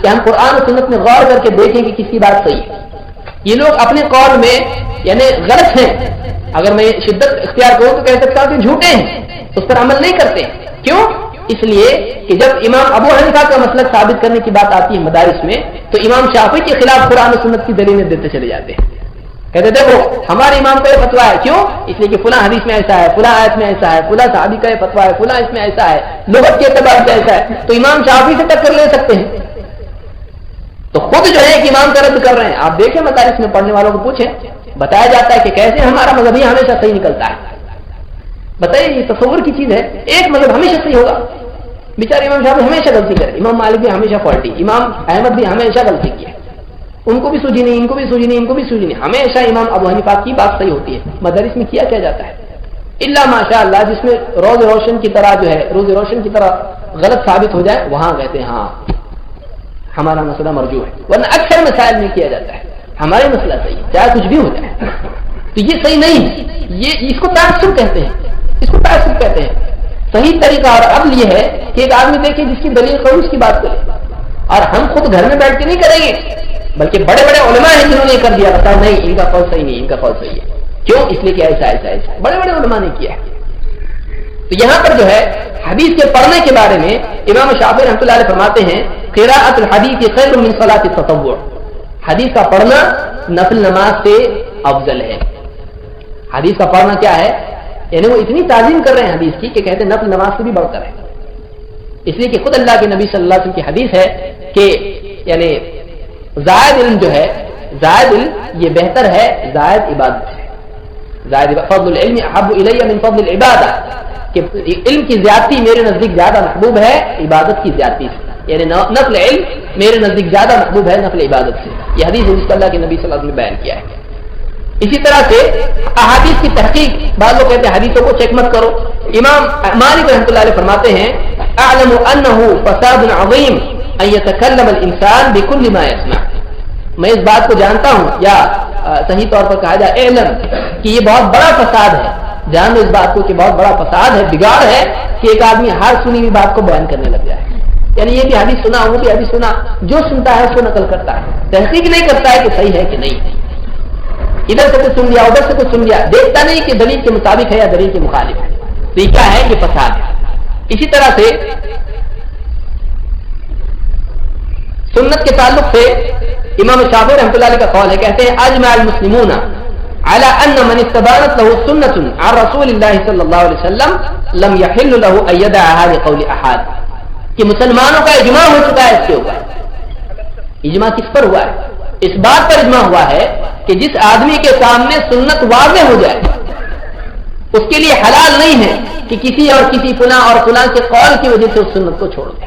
کہ ہم قرآن و سنت میں غور کر کے دیکھیں کہ کس کی بات صحیح ہے. یہ لوگ اپنے قول میں یعنی غلط ہیں، اگر میں شدت اختیار کروں تو کہہ سکتا ہوں کہ جھوٹے ہیں، اس پر عمل نہیں کرتے. کیوں؟ اس لیے کہ جب امام ابو حنیفہ کا مسلک ثابت کرنے کی بات آتی ہے مدارس میں تو امام شافعی کے خلاف قرآن و سنت کی دلیلیں دیتے چلے جاتے ہیں. کہتے دیکھو ہمارے امام کا یہ فتویٰ ہے. کیوں؟ اس لیے کہ فلاں حدیث میں ایسا ہے، فلاں آیت میں ایسا ہے، فلاں صحابی کا یہ فتویٰ ہے، فلاں اس میں ایسا ہے، لغت کے اعتبار سے ایسا ہے. تو امام شافعی سے ٹکر لے سکتے ہیں. تو خود جو ہے ایک امام کا رد کر رہے ہیں. آپ دیکھیں مدارس میں پڑھنے والوں کو پوچھیں، بتایا جاتا ہے کہ کیسے ہمارا مذہب ہی ہمیشہ صحیح نکلتا ہے. بتائیے یہ تصور کی چیز ہے، ایک مذہب ہمیشہ صحیح ہوگا. بیچارے امام شافعی ہمیشہ غلطی کرے، امام مالک بھی ہمیشہ فالٹی، امام احمد بھی ہمیشہ غلطی کی ہے، ان کو بھی سوجی نہیں، ان کو بھی سوجی نہیں، ان کو بھی سوجی نہیں. ہمیشہ امام ابو حنیفہ کی بات صحیح ہوتی ہے. مدارس میں کیا جاتا ہے الا ماشاء اللہ جس میں روز روشن کی طرح جو ہے روز روشن کی طرح غلط ثابت ہو جائے وہاں کہتے ہیں ہاں ہمارا مسئلہ مرجوح ہے. ورنہ اکثر مسائل میں کیا جاتا ہے ہمارے مسئلہ صحیح ہے چاہے کچھ بھی ہو جائے. تو یہ صحیح نہیں ہے، یہ اس کو تعصب کہتے ہیں، اس کو تعصب کہتے ہیں. صحیح طریقہ اور عمل یہ ہے کہ ایک آدمی دیکھے جس کی دلیل قوی اس کی بات کرے. اور ہم خود گھر میں بیٹھ کے نہیں کریں گے، بلکہ بڑے بڑے علماء ہیں جنہوں نے کر دیا، بتا نہیں ان کا قول صحیح نہیں، ان کا قول صحیح ہے. کیوں؟ اس لیے کہ ایسا ایسا ایسا بڑے بڑے علماء نے کیا ہے. تو یہاں پر جو ہے حدیث کے پڑھنے کے بارے میں امام شافعی رحمۃ اللہ علیہ فرماتے ہیں قراءۃ الحدیث خیر من صلاۃ التطوع. حدیث کا پڑھنا نفل نماز سے افضل ہے. حدیث کا پڑھنا کیا ہے؟ یعنی وہ اتنی تعظیم کر رہے ہیں حدیث کی کہ کہتے ہیں نفل نماز سے بھی بڑھ کر ہے. اس لیے کہ خود اللہ کے نبی صلی اللہ علیہ وسلم کی حدیث ہے کہ یعنی زائد علم جو ہے، زائد علم یہ بہتر ہے زائد عبادت سے. زائد فضل العلم احب الی من فضل العبادہ، کہ علم کی زیادتی میرے نزدیک زیادہ محبوب ہے عبادت کی زیادتی سے. یعنی نقل علم میرے نزدیک زیادہ محبوب ہے نقل عبادت سے. یہ حدیث ہے جس کو اللہ کے نبی صلی اللہ علیہ وسلم نے بیان کیا ہے. اسی طرح سے احادیث کی تحقیق، بعض لوگ کہتے ہیں حدیثوں کو چیک مت کرو. امام مالک رحمۃ اللہ علیہ فرماتے ہیں اعلم انه فساد عظیم ان يتكلم الانسان بكل ما يسمع. میں اس بات کو جانتا ہوں، یا صحیح طور پر کہا جائے علم، کہ یہ بہت بڑا فساد ہے. جان لو اس بات کو کہ بہت بڑا فساد ہے، بگاڑ ہے کہ ایک آدمی ہر سنی ہوئی بات کو بیان کرنے لگ جائے. یعنی یہ بھی حدیث سنا، وہ بھی حدیث سنا، جو سنتا ہے اس کو نقل کرتا ہے، تحقیق نہیں کرتا ہے کہ صحیح ہے کہ نہیں. ادھر سے کچھ سن لیا، ادھر سے کچھ سن لیا، دیکھتا نہیں کہ دلیل کے مطابق ہے یا دلیل کے مخالف ہے. تو یہ کیا ہے؟ یہ فساد ہے. اسی طرح سے سنت کے تعلق سے امام شافعی رحمۃ اللہ علیہ کا قول ہے، کہتے ہیں اجمع المسلمون على ان من استبانت له سنة عن رسول الله صلی اللہ علیہ وسلم لم يحل له ان يدعها لقول احد. کہ مسلمانوں کا اجماع ہو چکا ہے اس کے اوپر. اجماع کس پر ہوا ہے؟ اس بات پر اجماع ہوا ہے کہ جس آدمی کے سامنے سنت واضح ہو جائے اس کے لیے حلال نہیں ہے کہ کسی اور کسی فلاں اور فلاں کے قول کی وجہ سے اس سنت کو چھوڑ دے.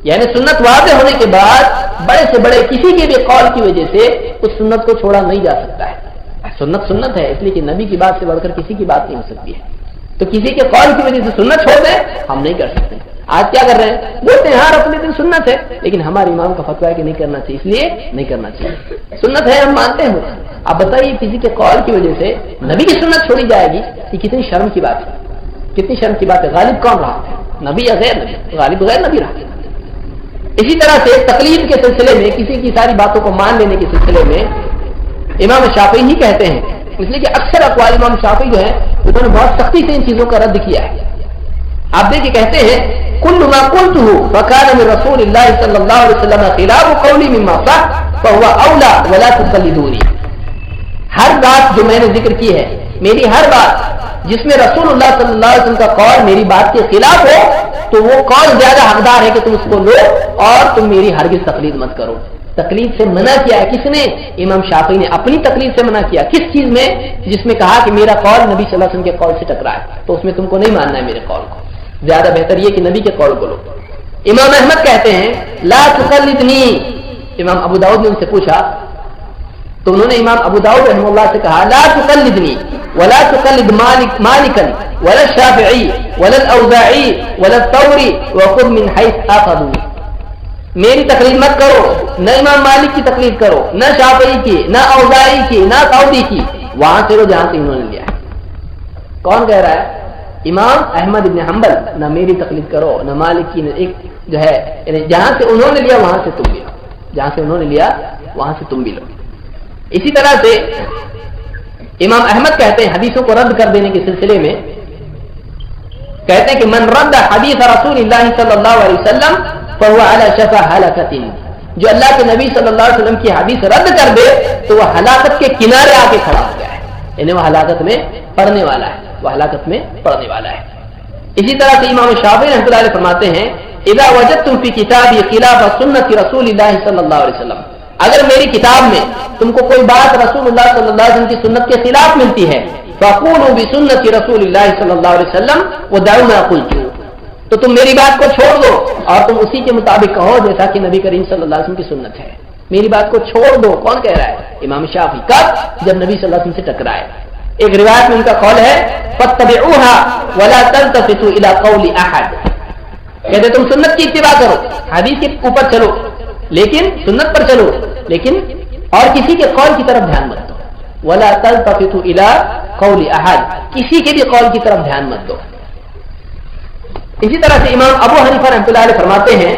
یعنی سنت واضح ہونے کے بعد بڑے سے بڑے کسی کے بھی قول کی وجہ سے اس سنت کو چھوڑا نہیں جا سکتا ہے. سنت سنت ہے، اس لیے کہ نبی کی بات سے بڑھ کر کسی کی بات نہیں ہو سکتی ہے. تو کسی کے قول کی وجہ سے سنت چھوڑ دیں، ہم نہیں کر سکتے. آج کیا کر رہے ہیں؟ بولتے ہیں ہاں اپنے دن سنت ہے، لیکن ہمارے امام کا فتویٰ ہے کہ نہیں کرنا چاہیے، اس لیے نہیں کرنا چاہیے. سنت ہے، ہم مانتے ہیں. آپ بتائیے کسی کے قول کی وجہ سے نبی کی سنت چھوڑی جائے گی، یہ کتنی شرم کی بات ہے، کتنی شرم کی بات ہے. غالب کون رہا؟ نبی یا غیر نبی؟ غالب غیر نبی رہا. اسی طرح سے تقلید کے سلسلے میں، کسی کی ساری باتوں کو مان لینے کے سلسلے میں امام شافعی ہی کہتے ہیں، اس لیے کہ اکثر اقوال امام شافعی جو ہے انہوں نے بہت سختی سے ان چیزوں کا رد کیا ہے. آپ دیکھیں کہتے ہیں کل ما قلته فكان من رسول الله صلی اللہ علیہ وسلم خلاف قولی مما صح فهو اولى ولا تقلدوني. ہر بات جو میں نے ذکر کی ہے، میری ہر بات جس میں رسول اللہ صلی اللہ علیہ وسلم کا قول میری بات کے خلاف ہو تو وہ قول زیادہ حقدار ہے کہ تم اس کو لو اور تم میری ہرگز تقلید مت کرو. تقلید سے منع کیا ہے کس نے؟ امام شافعی نے اپنی تقلید سے منع کیا. کس چیز میں؟ جس میں کہا کہ میرا قول نبی صلی اللہ علیہ وسلم کے قول سے ٹکرا ہے، تو اس میں تم کو نہیں ماننا ہے میرے قول کو، زیادہ بہتر یہ کہ نبی کے قول کو لو. امام احمد کہتے ہیں لا تقلدنی. امام ابو داؤد نے ان سے پوچھا تو انہوں نے امام ابو داؤد رحمہ اللہ سے کہا لا تقلدنی ولا تقلد مالکا ولا الشافعی ولا الاوزاعی ولا الثوری وخذ من حیث اخذوا. میری تقلید مت کرو، نہ امام مالک کی تقلید کرو، نہ شافعی کی، نہ اوزاعی کی، نہ ثوری کی. وہاں سے لو جہاں سے انہوں نے لیا ہے. کون کہہ رہا ہے؟ امام احمد بن حنبل. نہ میری تقلید کرو نہ مالک کی، ایک جو ہے یعنی جہاں سے انہوں نے لیا وہاں سے تم بھی لو، جہاں سے انہوں نے لیا وہاں سے تم بھی لو. اسی طرح سے امام احمد کہتے ہیں حدیثوں کو رد کر دینے کے سلسلے میں، کہتے ہیں کہ من رد حدیث رسول اللہ صلی اللہ علیہ وسلم فهو على شفا هلكة. جو اللہ کے نبی صلی اللہ علیہ وسلم کی حدیث رد کر دے تو وہ ہلاکت کے کنارے آ کے کھڑا ہو گیا ہے، یعنی وہ ہلاکت میں پڑنے والا ہے، وہ ہلاکت میں پڑنے والا ہے. اسی طرح سے امام شافعی رحمۃ اللہ علیہ فرماتے ہیں اذا وجدتم في كتابي خلاف سنة رسول اللہ صلی اللہ علیہ وسلم. اگر میری کتاب میں تم کو کوئی بات رسول اللہ صلی اللہ علیہ وسلم کی سنت کے خلاف ملتی ہے فقولوا بسنة رسول اللہ صلی اللہ علیہ وسلم ودعوا ما قلت. تو تم میری بات کو چھوڑ دو اور تم اسی کے مطابق کہو جیسا کہ نبی کریم صلی اللہ علیہ وسلم کی سنت ہے. میری بات کو چھوڑ دو. کون کہہ رہا ہے؟ امام شافعی. کب؟ جب نبی صلی اللہ علیہ وسلم سے ٹکرائے. ایک روایت میں ان کا قول ہے فاتبعوها ولا تلتفتوا الى قول احد. کہتے تم سنت کی اتباع کرو، حدیث کے اوپر چلو، لیکن سنت پر چلو، لیکن اور کسی کے قول کی طرف دھیان مت دو. ولا تلتفتوا الى قول احد. کسی کے بھی قول کی طرف دھیان مت دو. اسی طرح سے امام ابو حنیفہ رحمۃ اللہ علیہ فرماتے ہیں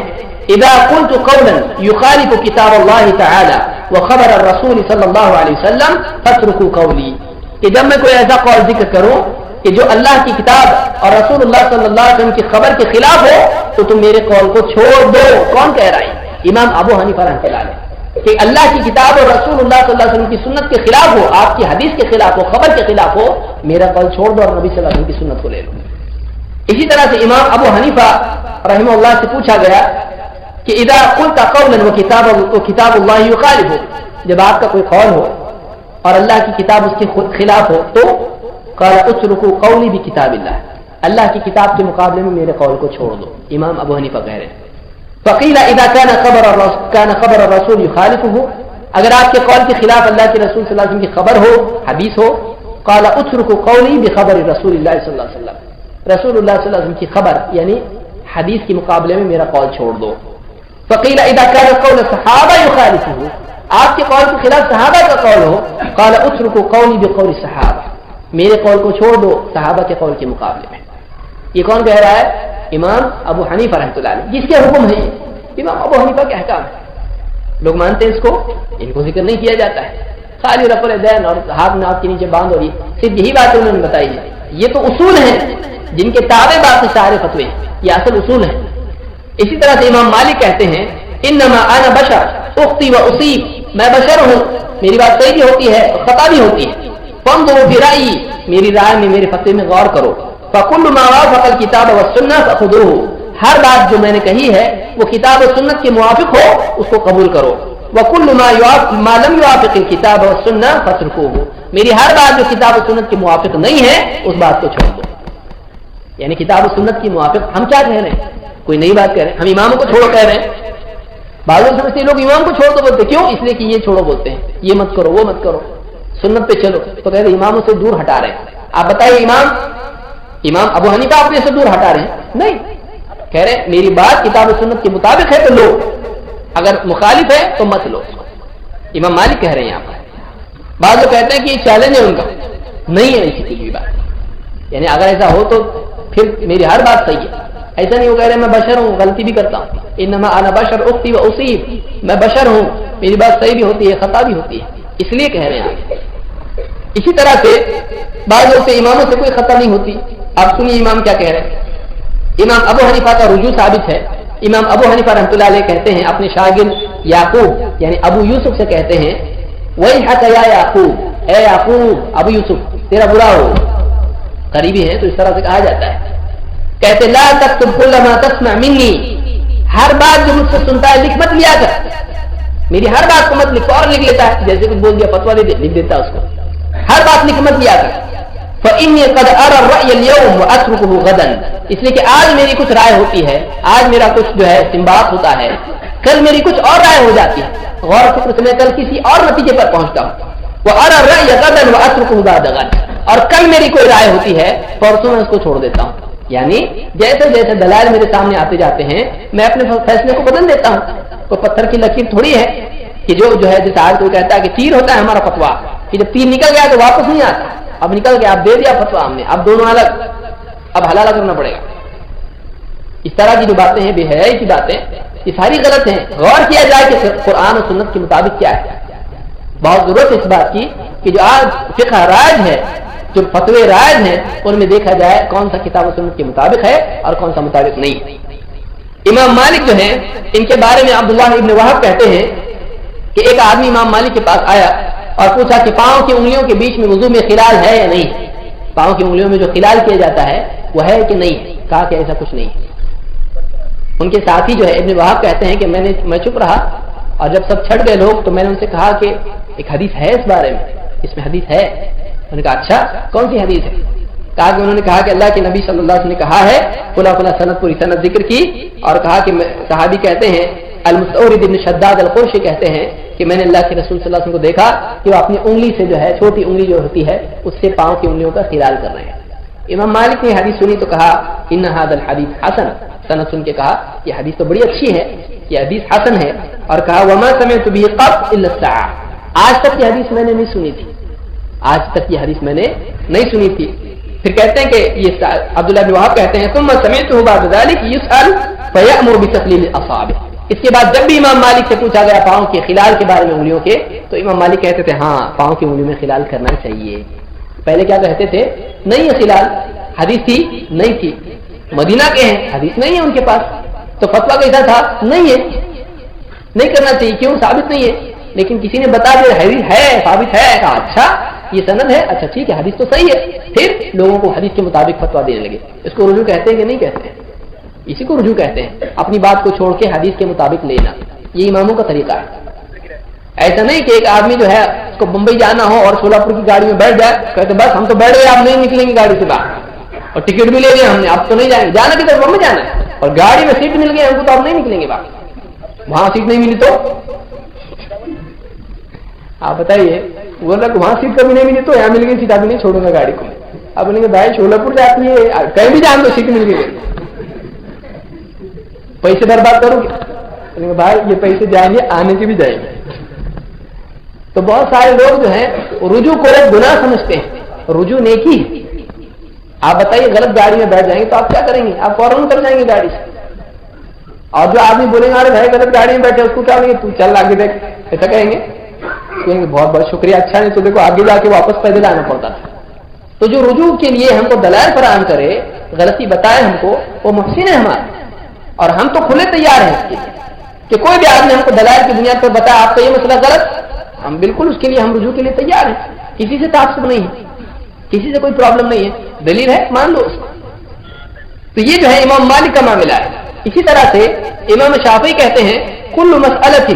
اذا قلت قولا يخالف كتاب الله تعالى وخبر الرسول صلی اللہ علیہ وسلم فاتركوا قولي. کہ جب میں کوئی ایسا قول ذکر کروں کہ جو اللہ کی کتاب اور رسول اللہ صلی اللہ علیہ وسلم کی خبر کے خلاف ہو تو تم میرے قول کو چھوڑ دو. کون کہہ رہا ہے؟ امام ابو حنیفہ رحمۃ اللہ علیہ. کہ اللہ کی کتاب اور رسول اللہ صلی اللہ علیہ وسلم کی سنت کے خلاف ہو، آپ کی حدیث کے خلاف ہو، خبر کے خلاف ہو، میرا قول چھوڑ دو اور نبی صلی اللہ علیہ وسلم کی سنت کو لے لو. اسی طرح سے امام ابو حنیفہ رحمہ اللہ سے پوچھا گیا کہ اذا قلت قولا وکتاب اللہ یخالف. جب آپ کا کوئی قول ہو اور اللہ کی کتاب اس کے خلاف ہو تو قال اتركوا قولی بکتاب اللہ. اللہ کی کتاب کے مقابلے میں میرے قول کو چھوڑ دو. امام ابو حنیفہ کہہ رہے ہیں. فقیل اذا كان خبر الرسول يخالفه، اگر آپ کے قول کے خلاف اللہ کے رسول صلی اللہ علیہ وسلم کی خبر ہو، حدیث ہو، قال اتركوا قولي بخبر رسول اللہ صلی اللہ علیہ وسلم، رسول اللہ صلی اللہ علیہ وسلم کی خبر یعنی حدیث کے مقابلے میں میرا قول چھوڑ دو. فقیل اذا كان قول الصحابہ يخالفه، آپ کے قول کے خلاف صحابہ کا قول ہو، قال اتركوا قولي بقول الصحابہ، میرے قول کو چھوڑ دو صحابہ کے قول کے مقابلے میں. یہ کون کہہ رہا ہے؟ امام ابو حنیفہ رحمۃ اللہ علیہ، جس کے حکم ہے امام ابو حنیفہ کے احکام ہے. لوگ مانتے ہیں اس کو، ان کو ذکر نہیں کیا جاتا ہے، خالی رفع الیدین اور ہاتھ ناک کے نیچے باندھ، اور صرف یہی باتیں انہوں نے بتائی ہے. یہ تو اصول ہیں جن کے تابع بات سے سارے فتوے، یہ اصل اصول ہیں. اسی طرح سے امام مالک کہتے ہیں انما انا بشر اخطی و اصیب، میں بشر ہوں، میری بات صحیح بھی ہوتی ہے اور خطا بھی ہوتی ہے. فانظروا فی رأیی، میری رائے میں میرے فتوے میں غور کرو. فکل ما وافق الکتاب والسنہ فخذوہ، ہر بات جو میں نے کہی ہے وہ کتاب و سنت کے موافق ہو اس کو قبول کرو. وکل ما لم یوافق الکتاب والسنہ فاترکوہ، میری ہر بات جو کتاب و سنت کے موافق نہیں ہے اس بات کو چھوڑ دو. یعنی کتاب و سنت کی موافق ہم کیا کہہ رہے ہیں؟ کوئی نئی بات کہہ رہے ہیں، ہم اماموں کو چھوڑو کہہ رہے ہیں. بعض لوگ سمجھتے ہیں لوگ امام کو چھوڑ دو، بولتے کیوں؟ اس لیے کہ یہ چھوڑو بولتے ہیں، یہ مت کرو وہ مت کرو، سنت پہ چلو، تو کہہ رہے اماموں سے دور ہٹا رہے ہیں. آپ بتائیے امام ابو حنیفہ اپنے سے دور ہٹا رہے ہیں؟ نہیں، کہہ رہے ہیں میری بات کتاب و سنت کے مطابق ہے تو لو، اگر مخالف ہے تو مت لو. امام مالک کہہ رہے ہیں یہاں پر. بعض لوگ کہتے ہیں کہ یہ چیلنج ہے ان کا، نہیں ہے ایسی کوئی بات، یعنی اگر ایسا ہو تو پھر میری ہر بات صحیح ہے. ایسا نہیں، وہ کہہ رہے ہیں میں بشر ہوں، غلطی بھی کرتا ہوں. انما انا بشر اختی و اصیب، میں بشر ہوں، میری بات صحیح بھی ہوتی ہے خطا بھی ہوتی ہے، اس لیے کہہ رہے ہیں. اسی طرح سے بعض لوگ سے اماموں سے کوئی خطا نہیں ہوتی. آپ سنیے امام کیا کہہ رہے ہیں. امام ابو حنیفہ کا رجوع ثابت ہے. امام ابو حنیفہ رحمۃ اللہ علیہ کہتے ہیں اپنے شاگرد یعقوب یعنی ابو یوسف سے کہتے ہیں ویحک یا یعقوب، اے یعقوب ابو یوسف تیرا برا ہو. قریبی ہیں تو اس طرح سے کہا جاتا ہے. کہتے لا تکتب کل ما تسمع منی، ہر بات جو مجھ سے سنتا ہے لکھ مت لیا کر، میری ہر بات کو مت لکھ، اور لکھ لیتا ہے، جیسے کچھ بول دیا فتویٰ لکھ دیتا ہے اس کو، ہر بات لکھ مت لیا کر. فإني قد أرى الرأي اليوم وأتركه غدا، اس لیے کہ آج میری کچھ رائے ہوتی ہے، آج میرا کچھ جو ہے استنباط ہوتا ہے، کل میری کچھ اور رائے ہو جاتی ہے، غور و فکر سے میں کل کسی اور نتیجے پر پہنچتا ہوں. وأرى الرأي غدا وأتركه بعد غد، اور کل میری کوئی رائے ہوتی ہے پرسوں میں اس کو چھوڑ دیتا ہوں. یعنی جیسے جیسے دلائل میرے سامنے آتے جاتے ہیں میں اپنے فیصلے کو بدل دیتا ہوں. کوئی پتھر کی لکیر تھوڑی ہے کہ جو ہے جیسے آج کوئی کہتا ہے کہ تیر ہوتا ہے ہمارا فتوا، کہ جب تیر نکل گیا تو واپس نہیں آتا، اب نکل گیا، اب دے دیا فتوا ہم نے، اب دونوں الگ، اب حلالہ کرنا پڑے گا. اس طرح کی جو باتیں ہیں بے حیائی کی باتیں، یہ ساری غلط ہیں. غور کیا جائے کہ قرآن و سنت کے مطابق کیا ہے. بہت ضرورت ہے اس بات کی کہ جو آج فقہ رائج ہے، جو فتوے رائج ہیں، ان میں دیکھا جائے کون سا کتاب و سنت کے مطابق ہے اور کون سا مطابق نہیں. امام مالک جو ہیں ان کے بارے میں عبداللہ ابن وہب کہتے ہیں کہ ایک آدمی امام مالک کے پاس آیا اور پوچھا کہ پاؤں کی انگلیوں کے بیچ میں وضو میں خلال ہے یا نہیں، پاؤں کی انگلیوں میں جو خلال کیا جاتا ہے وہ ہے کہ نہیں. کہا کہ ایسا کچھ نہیں. ان کے ساتھی جو ہے ابن وہب کہتے ہیں کہ میں چپ رہا، اور جب سب چھٹ گئے لوگ تو میں نے ان سے کہا کہ ایک حدیث ہے اس بارے میں، اس میں حدیث ہے. انہوں نے کہا اچھا کون سی حدیث ہے؟ کہا کہ انہوں نے کہا کہ اللہ کے نبی صلی اللہ علیہ وسلم نے کہا ہے، فلاں فلاں سند پوری سند ذکر کی، اور کہا کہ صحابی کہتے ہیں المستورد بن شداد القرشی کہتے ہیں کہ میں نے اللہ کے رسول صلی اللہ علیہ وسلم کو دیکھا کہ وہ اپنی انگلی سے جو ہے چھوٹی انگلی جو ہوتی ہے اس سے پاؤں کی انگلیوں کا خلال کر رہے ہیں. امام مالک نے حدیث سنی تو کہا ان ھذا الحدیث حسن، سند سن کے کہا یہ حدیث تو بڑی اچھی ہے، یہ حدیث حسن ہے. اور کہا وما سمعت به قط الا الساعة، آج تک یہ حدیث میں نے نہیں سنی تھی، آج تک یہ حدیث میں نے نہیں سنی تھی. پھر کہتے ہیں کہ یہ عبداللہ بن وہب کہتے ہیں ثم سمعته بعد ذلك يسأل فيأمر بتقليل الأصابع، اس کے بعد جب بھی امام مالک سے پوچھا گیا پاؤں کے خلال کے بارے میں انگلیوں کے، تو امام مالک کہتے تھے ہاں پاؤں کی انگلیوں میں خلال کرنا چاہیے. پہلے کیا کہتے تھے؟ نہیں ہے خلال، حدیث تھی نہیں تھی، مدینہ کے ہیں حدیث نہیں ہے ان کے پاس، تو فتویٰ کیسا تھا؟ نہیں ہے، نہیں کرنا چاہیے. کیوں؟ ثابت نہیں ہے. لیکن کسی نے بتا دیا حدیث ہے ثابت ہے، کہا اچھا یہ سند ہے، اچھا ٹھیک ہے حدیث تو صحیح ہے. پھر لوگوں کو حدیث کے مطابق فتویٰ دینے لگے. اس کو رجوع کہتے ہیں کہ نہیں کہتے ہیں؟ اسی کو رجوع کہتے ہیں، اپنی بات کو چھوڑ کے حدیث کے مطابق لینا. یہ اماموں کا طریقہ ہے. ایسا نہیں کہ ایک آدمی جو ہے اس کو بمبئی جانا ہو اور سولاپور کی گاڑی میں بیٹھ جائے، کہتے بس ہم تو بیٹھ گئے آپ نہیں نکلیں گے گاڑی سے باہر، اور ٹکٹ بھی لے لیا ہم نے، اب تو نہیں جائیں گے. جانا کدھر؟ بمبئی جانا ہے، اور گاڑی میں سیٹ مل گئی ہم کو تو آپ نہیں نکلیں گے باہر. وہاں سیٹ نہیں ملی تو آپ بتائیے، وہ لوگ وہاں سیٹ کبھی نہیں ملی تو یہاں مل گئی سیٹ، ابھی نہیں چھوڑوں گا گاڑی کو. اب بولیں گے بھائی شولہ پور جاتی ہے، کہیں بھی جان دو سیٹ مل گئی، پیسے برباد کرو گے. بھائی یہ پیسے جائیں گے، آنے کے بھی جائیں گے. تو بہت سارے لوگ جو ہیں رجوع کو ایک گناہ سمجھتے ہیں، رجوع نیکی. آپ بتائیے غلط گاڑی میں بیٹھ جائیں گے تو آپ کیا کریں گے؟ آپ فوراً اتر جائیں گے گاڑی سے. اور جو آدمی بولیں گے ارے بھائی غلط گاڑی میں بیٹھے، اس کو کیا کہیں گے؟ تو چل آگے دیکھ، ایسا کہیں گے؟ کہیں گے بہت بہت شکریہ، اچھا نہیں تو دیکھو آگے جا کے واپس پیدل آنا پڑتا تھا. تو جو رجوع کے لیے ہم کو دلائل فراہم کرے، غلطی بتائے ہم کو، وہ محسن ہے ہمارے. اور ہم تو کھلے تیار ہیں اس کے لیے کہ کوئی بھی آدمی ہم کو دلائل کی بنیاد پر بتائے آپ کا یہ مسئلہ غلط، ہم بالکل اس کے لیے ہم رجوع کے لیے تیار ہیں. کسی سے تعصب نہیں ہے، کسی سے کوئی پرابلم نہیں ہے، دلیل ہے مان لو اس کو. تو یہ جو ہے امام مالک کا معاملہ ہے. اسی طرح سے امام شافعی کہتے ہیں کل مسئلۃ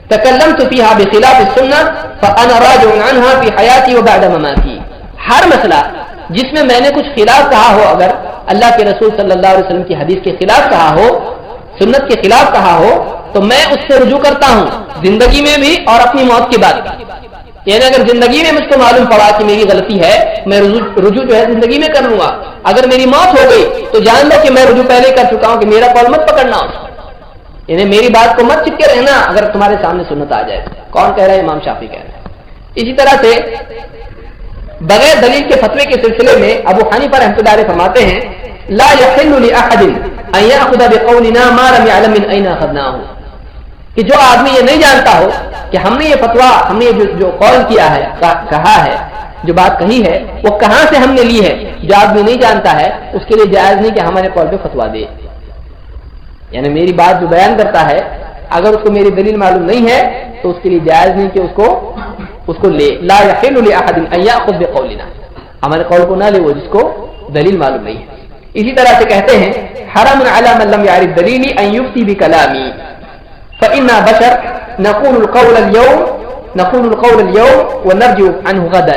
تکلمت فیہا بخلاف السنہ فانا راجع عنہا فی حیاتی وبعد مماتی. ہر مسئلہ جس میں میں نے کچھ خلاف کہا ہو، اگر اللہ کے رسول صلی اللہ علیہ وسلم کی حدیث کے خلاف کہا ہو، سنت کے خلاف کہا ہو، تو میں اس سے رجوع کرتا ہوں، زندگی میں بھی اور اپنی موت کے بعد. یعنی اگر زندگی میں مجھ کو معلوم پڑا کہ میری غلطی ہے، میں رجوع جو ہے زندگی میں کر لوں گا. اگر میری موت ہو گئی تو جان لو کہ میں رجوع پہلے کر چکا ہوں، کہ میرا قول مت پکڑنا ہو، یعنی میری بات کو مت چپکے رہنا اگر تمہارے سامنے سنت آ جائے. کون کہہ رہا ہے؟ امام شافعی کہہ رہے ہیں. اسی طرح سے بغیر دلیل کے فتوے کے سلسلے میں ابو حنیفہ رحمۃ اللہ علیہ فرماتے ہیں لا يحل لأحد ان يأخذ بقولنا ما لم يعلم من اين اخذناه. کہ جو آدمی یہ نہیں جانتا ہو کہ ہم نے یہ فتویٰ، ہم نے جو قول کیا ہے، کہا ہے، جو بات کہی ہے، وہ کہاں سے ہم نے لی ہے، جو آدمی نہیں جانتا ہے اس کے لیے جائز نہیں کہ ہمارے قول پہ فتویٰ دے. یعنی میری بات جو بیان کرتا ہے اگر اس کو میری دلیل معلوم نہیں ہے تو اس کے لیے جائز نہیں کہ اس کو لے. لا يحل لأحد ان يأخذ بقولنا، ہمارے قول کو نہ لے وہ جس کو دلیل معلوم نہیں ہے. اسی طرح سے کہتے ہیں حرام علی من لم يعرف دلیلی ان يفتي بکلامی فإنا بشر نقول القول اليوم ونرجو عنه غدا.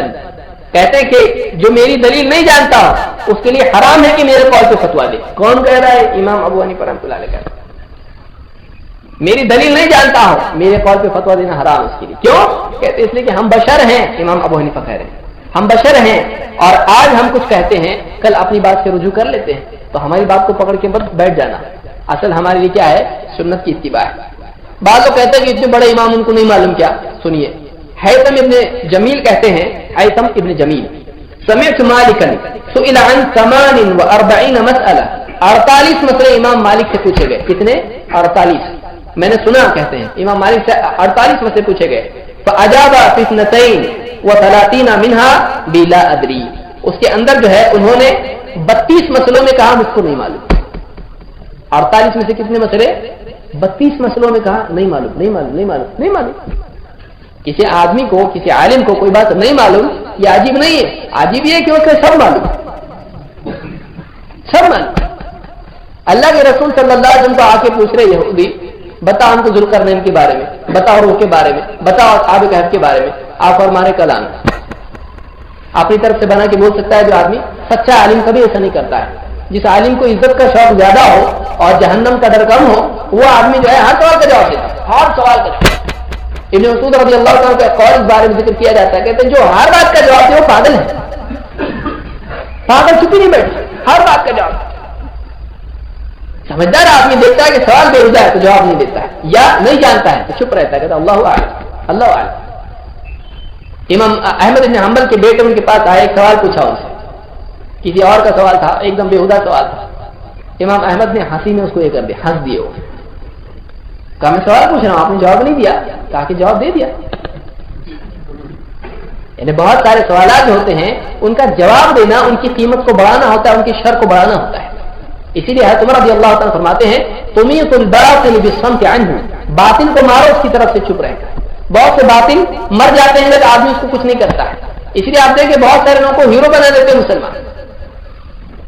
کہتے ہیں کہ جو میری دلیل نہیں جانتا اس کے لیے حرام ہے کہ میرے قول پہ فتوا دے. کون کہہ رہا ہے؟ امام ابو حنیفہ رحمۃ اللہ علیہ کہتے ہیں میری دلیل نہیں جانتا ہو، میرے قول پہ فتوا دینا حرام اس کے لیے. کیوں؟ کہتے اس لیے کہ ہم بشر ہیں. امام ابو حنیفہ کہہ رہے ہیں ہم بشر ہیں اور آج ہم کچھ کہتے ہیں، کل اپنی بات سے رجوع کر لیتے ہیں، تو ہماری بات کو پکڑ کے بیٹھ جانا اصل ہمارے لیے کیا ہے؟ سنت کی اتباع ہے. بعض لوگ کہتے ہیں کہ اتنے بڑے امام ان کو نہیں معلوم. کیا؟ سنیے، حیثم ابن جمیل کہتے ہیں، حیثم ابن جمیل سمعت مالکا سئل عن 48 مسئلہ، 48 مسئلے امام مالک سے پوچھے گئے. کتنے؟ 48. میں نے سنا کہتے ہیں امام مالک سے 48 مسئلے پوچھے گئے. فاجاب فی 32 منها بلا ادری. اس کے اندر جو ہے انہوں نے 32 مسئلوں میں کہا مجھ کو نہیں معلوم. 48 میں سے کتنے مسئلے؟ 32 مسئلوں میں کہا نہیں معلوم نہیں معلوم نہیں معلوم نہیں معلوم. کسی آدمی کو، کسی عالم کو کوئی بات نہیں معلوم یہ عجیب نہیں ہے. عجیب یہ کہ اسے سب معلوم، سب معلوم. اللہ کے رسول صلی اللہ علیہ وسلم کو آ کے پوچھ رہے یہودی بتا ہم کو ذوالقرنین کے بارے میں، بتاؤ روح کے بارے میں، بتاؤ اصحاب کہف کے بارے میں. آپ فرمانے کلام اپنی طرف سے بنا کے بول سکتا ہے جو آدمی. سچا عالم کبھی ایسا نہیں کرتا ہے. جس عالم کو عزت کا شوق زیادہ ہو اور جہنم کا ڈر کم ہو وہ آدمی جو ہے ہر سوال کا جواب دیتا ہے، ہر سوال کا جواب. ابن مسعود رضی اللہ عنہ کا قول اس بارے میں ذکر کیا جاتا ہے، کہتے ہیں جو ہر بات کا جواب دے وہ پاگل ہے. پاگل چھپی نہیں بیٹھتا، ہر بات کا جواب. سمجھدار آدمی دیکھتا ہے کہ سوال بے وجہ ہے تو جواب نہیں دیتا ہے، یا نہیں جانتا ہے تو چپ رہتا ہے، کہتا اللہ اعلم اللہ اعلم. امام احمد بن حنبل کے بیٹے ان کے پاس آئے، ایک سوال پوچھا ان سے، کسی اور کا سوال تھا، ایک دم بےہودہ سوال تھا. امام احمد نے ہنسی میں اس کو یہ کر دیا، ہنس دیے. کہا میں سوال پوچھ رہا ہوں، آپ نے جواب نہیں دیا. کہا کہ جواب دے دیا. یعنی بہت سارے سوالات جو ہوتے ہیں ان کا جواب دینا ان کی قیمت کو بڑھانا ہوتا ہے، ان کی شر کو بڑھانا ہوتا ہے. اسی لیے حضرت عمر رضی اللہ تعالیٰ فرماتے ہیں تمیت الباطل بالصمت عنہ، باطل کو مارو اس کی طرف سے چپ رہے. بہت سے باطل مر جاتے ہیں لیکن آدمی اس کو کچھ نہیں کرتا ہے. اس لیے آپ دیکھیں بہت سارے لوگوں کو ہیرو بنا دیتے ہیں مسلمان.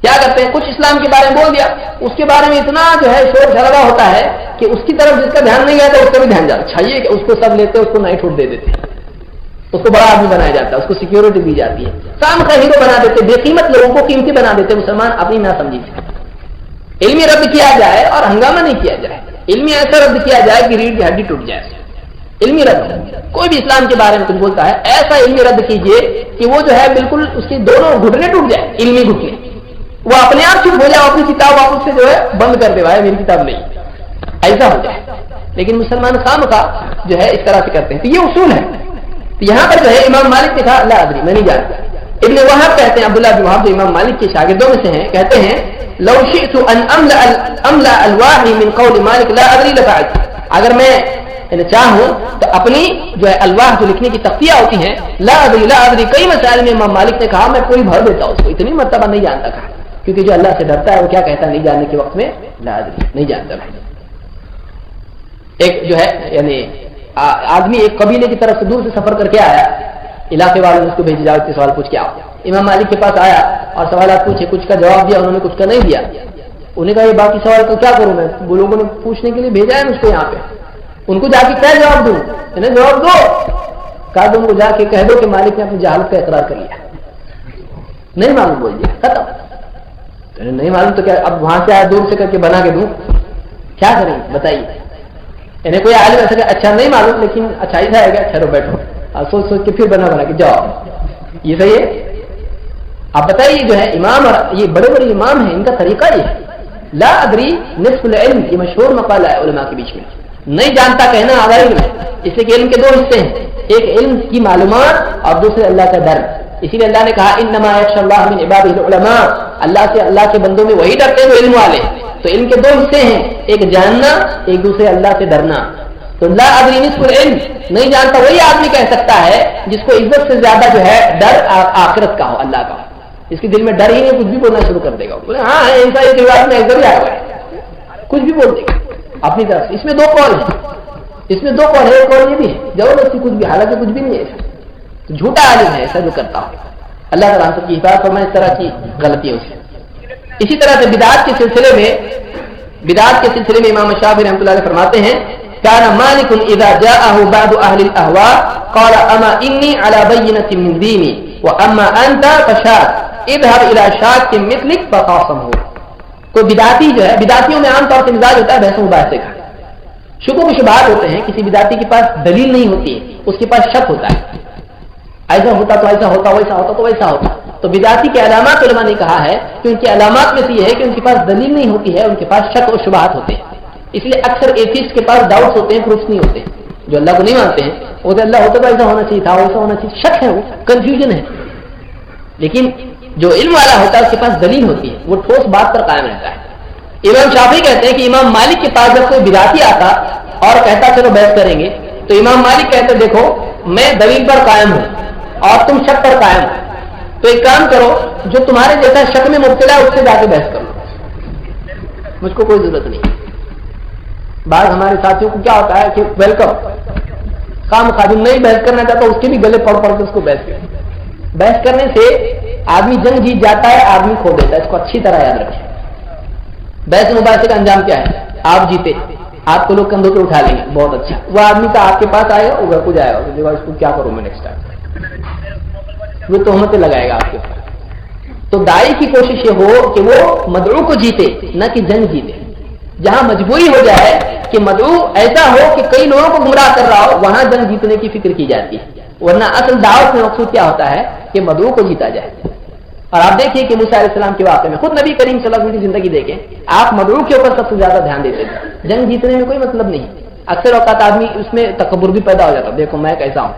کیا کرتے ہیں؟ کچھ اسلام کے بارے میں بول دیا، اس کے بارے میں اتنا جو ہے شور شرابہ ہوتا ہے کہ اس کی طرف جس کا دھیان نہیں آتا اس کا بھی دھیان جاتا. چاہیے کہ اس کو سب لیتے اس کو نائٹ ہوٹ دے دیتے، اس کو بڑا آدمی بنایا جاتا ہے، اس کو سیکیورٹی دی جاتی ہے، کام کا ہیرو بنا دیتے، بے قیمت لوگوں کو قیمتی بنا دیتے. مسلمان اپنی نہ سمجھی سے علمی رد کیا جائے اور ہنگامہ نہیں کیا جائے. علمی ایسا رد کیا جائے کہ ریڑھ کی ہڈی ٹوٹ جائے. علمی رد. کوئی بھی اسلام کے بارے میں کچھ بولتا ہے ایسا علمی رد کیجئے کہ وہ جو ہے بالکل اس کے دونوں گھٹنے ٹوٹ جائے, علمی گھٹنے, وہ اپنے آپ چپ ہو جائے, اپنی کتاب واپس سے جو ہے بند کر دے, بھائی میری کتاب نہیں, ایسا ہو جائے. لیکن مسلمان خامخواہ جو ہے اس طرح سے کرتے ہیں. تو یہ اصول ہے. تو یہاں پر جو ہے امام مالک نے کہا لا ادری, میں نہیں جانتا. ابن وہب کہتے ہیں, عبداللہ بن وہب جو امام مالک کے شاگردوں میں سے ہیں, کہتے ہیں لو شئت ان املا الواحی من قول مالک لا ادری لفعلت, اگر میں چاہوں تو اپنی جو ہے الواح جو لکھنے کی تختیاں ہوتی ہیں لا ادری کئی مسائل میں امام مالک نے کہا میں پوری بھر دیتا ہوں اس کو, اتنی مرتبہ نہیں جانتا کہا, کیونکہ جو اللہ سے ڈرتا ہے وہ کیا کہتا ہے نہیں جاننے کے وقت میں لا ادری, نہیں جانتا. ایک جو ہے یعنی آدمی ایک قبیلے کی طرف سے دور سے سفر کر کے آیا, علاقے والوں نے اس کو بھیج جاؤ اتنے سوال پوچھ کے آؤ. امام مالک کے پاس آیا اور سوالات پوچھے, کچھ کا جواب دیا, انہوں نے کچھ کا نہیں دیا. انہوں نے کہا یہ باقی سوال کا کیا کروں میں, وہ لوگوں نے پوچھنے کے لیے بھیجا ہے مجھ کو یہاں پہ, ان کو جا کے کیا جواب دوں, انہیں جواب دو. کہا تم کو جا کے کہہ دو کہ مالک نے اپنی جہالت کا اقرار کر لیا, نہیں معلوم بول دیا, ختم. نہیں معلوم تو کیا, اب وہاں سے آیا دور سے کر کے بنا کے دوں, کیا کریں بتائیے. انہیں کوئی عالم ایسا کہ اچھا نہیں معلوم لیکن اچھائی سے آئے گا, ٹھہرو بیٹھو, سوچ سوچ کے پھر بنا کے جاؤ, یہ صحیح ہے. آپ بتائیے جو ہے امام اور یہ بڑے بڑے امام ہیں, ان کا طریقہ یہ ہے لا ادری نصف العلم, یہ مشہور مقالہ ہے علماء کے بیچ میں, نہیں جانتا کہنا آدھا علم ہے. اس لیے کہ علم کے دو حصے ہیں, ایک علم کی معلومات اور دوسرے اللہ کا ڈر. اسی لیے اللہ نے کہا انما یخشى اللہ من عبادہ العلماء, اللہ سے اللہ کے بندوں میں وہی ڈرتے ہیں جو علم والے. تو علم کے دو حصے ہیں, ایک جاننا, ایک دوسرے اللہ سے ڈرنا. تو لا ادری نصف العلم, نہیں جانتا وہی آدمی کہہ سکتا ہے جس کو عزت سے زیادہ جو ہے ڈر آخرت کا ہو, اللہ کا. اس کے دل میں ڈر ہی نہیں, کچھ بھی بولنا شروع کر دے گا, بولے ہاں ایسا اس روایت میں ایسا بھی آیا ہوا ہے, کچھ بھی بول دے گا اپنی طرف سے. اس میں دو قول ہیں, اس میں دو قول ہے, ایک قول یہ بھی ہے زبردستی کچھ بھی, حالانکہ کچھ بھی نہیں ہے ایسا, تو جھوٹا عالم ہے ایسا جو کرتا ہو. اللہ تعالیٰ سب کی حفاظت فرمائے اس طرح کی غلطیوں سے. اسی طرح سے بدعات کے سلسلے میں امام شافعی رحمۃ اللہ علیہ فرماتے ہیں كان مالك اذا جاءه بعض اهل الاهواء قال اما اني على بينة من ديني واما انت فشاذ اذهب الى شاذ مثلك فخاصمه. تو بدعتی جو ہے, بدعتیوں میں عام طور سے مزاج ہوتا ہے بحث و مباحثے کا, شکوک و شبہات ہوتے ہیں. کسی بدعتی کے پاس دلیل نہیں ہوتی ہے, اس کے پاس شک ہوتا ہے, ایسا ہوتا تو ایسا ہوتا, ویسا ہوتا تو ویسا ہوتا. تو بدعتی کے علامات علماء نے کہا ہے کہ ان کی علامات میں سے یہ ہے کہ ان کے پاس دلیل نہیں ہوتی ہے, ان کے پاس شک و شبہات ہوتے ہیں. اس لیے اکثر ایتھیسٹ کے پاس ڈاؤٹس ہوتے ہیں, پروفس نہیں ہوتے. جو اللہ کو نہیں مانتے ہیں وہ تو اللہ ہوتا تو ایسا ہونا چاہیے تھا, ویسا ہونا چاہیے, شک ہے, وہ کنفیوژن ہے. لیکن جو علم والا ہوتا ہے اس کے پاس دلیل ہوتی ہے, وہ ٹھوس بات پر قائم رہتا ہے. امام شافعی کہتے ہیں کہ امام مالک کے پاس جب کوئی بدعتی آتا اور کہتا چلو بحث کریں گے, تو امام مالک کہتے دیکھو میں دلیل پر قائم ہوں اور تم شک پر قائم ہو, تو ایک کام کرو, جو تمہارے جیسا شک میں مبتلا ہے اس سے جا کے بحث کرو, مجھ کو کوئی ضرورت نہیں. بعض ہمارے ساتھیوں کو کیا ہوتا ہے کہ ویلکم, خام خادم نہیں بحث کرنا چاہتا, اس کے بھی گلے پڑ کے اس کو بحث کریں. بحث کرنے سے آدمی جنگ جیت جاتا ہے, آدمی کھو دیتا ہے, اس کو اچھی طرح یاد رکھیں. بحث مباحثے کا انجام کیا ہے, آپ جیتے, آپ کو لوگ کندھوں پہ اٹھا لیں گے, بہت اچھا. وہ آدمی کا آپ کے پاس آئے گا, وہ گھر کو جائے گا, اس کو کیا کروں میں نیکسٹ ٹائم, وہ تہمتیں لگائے گا آپ کے اوپر. تو داعی کی کوشش یہ ہو کہ وہ مدعو کو جیتے, نہ کہ جنگ جیتے. جہاں مجبوری ہو جائے کہ مدعو ایسا ہو کہ کئی لوگوں کو گمراہ کر رہا ہو, وہاں جنگ جیتنے کی فکر کی جاتی ہے. ورنہ اصل دعوت میں مقصود کیا ہوتا ہے کہ مدعو کو جیتا جائے. اور آپ دیکھیے کہ موسیٰ علیہ السلام کے واقعے میں خود نبی کریم صلی اللہ علیہ وسلم کی زندگی دیکھیں, آپ مدعو کے اوپر سب سے زیادہ دھیان دیتے تھے. جنگ جیتنے میں کوئی مطلب نہیں. اکثر اوقات آدمی اس میں تکبر بھی پیدا ہو جاتا, دیکھو میں کیسا ہوں,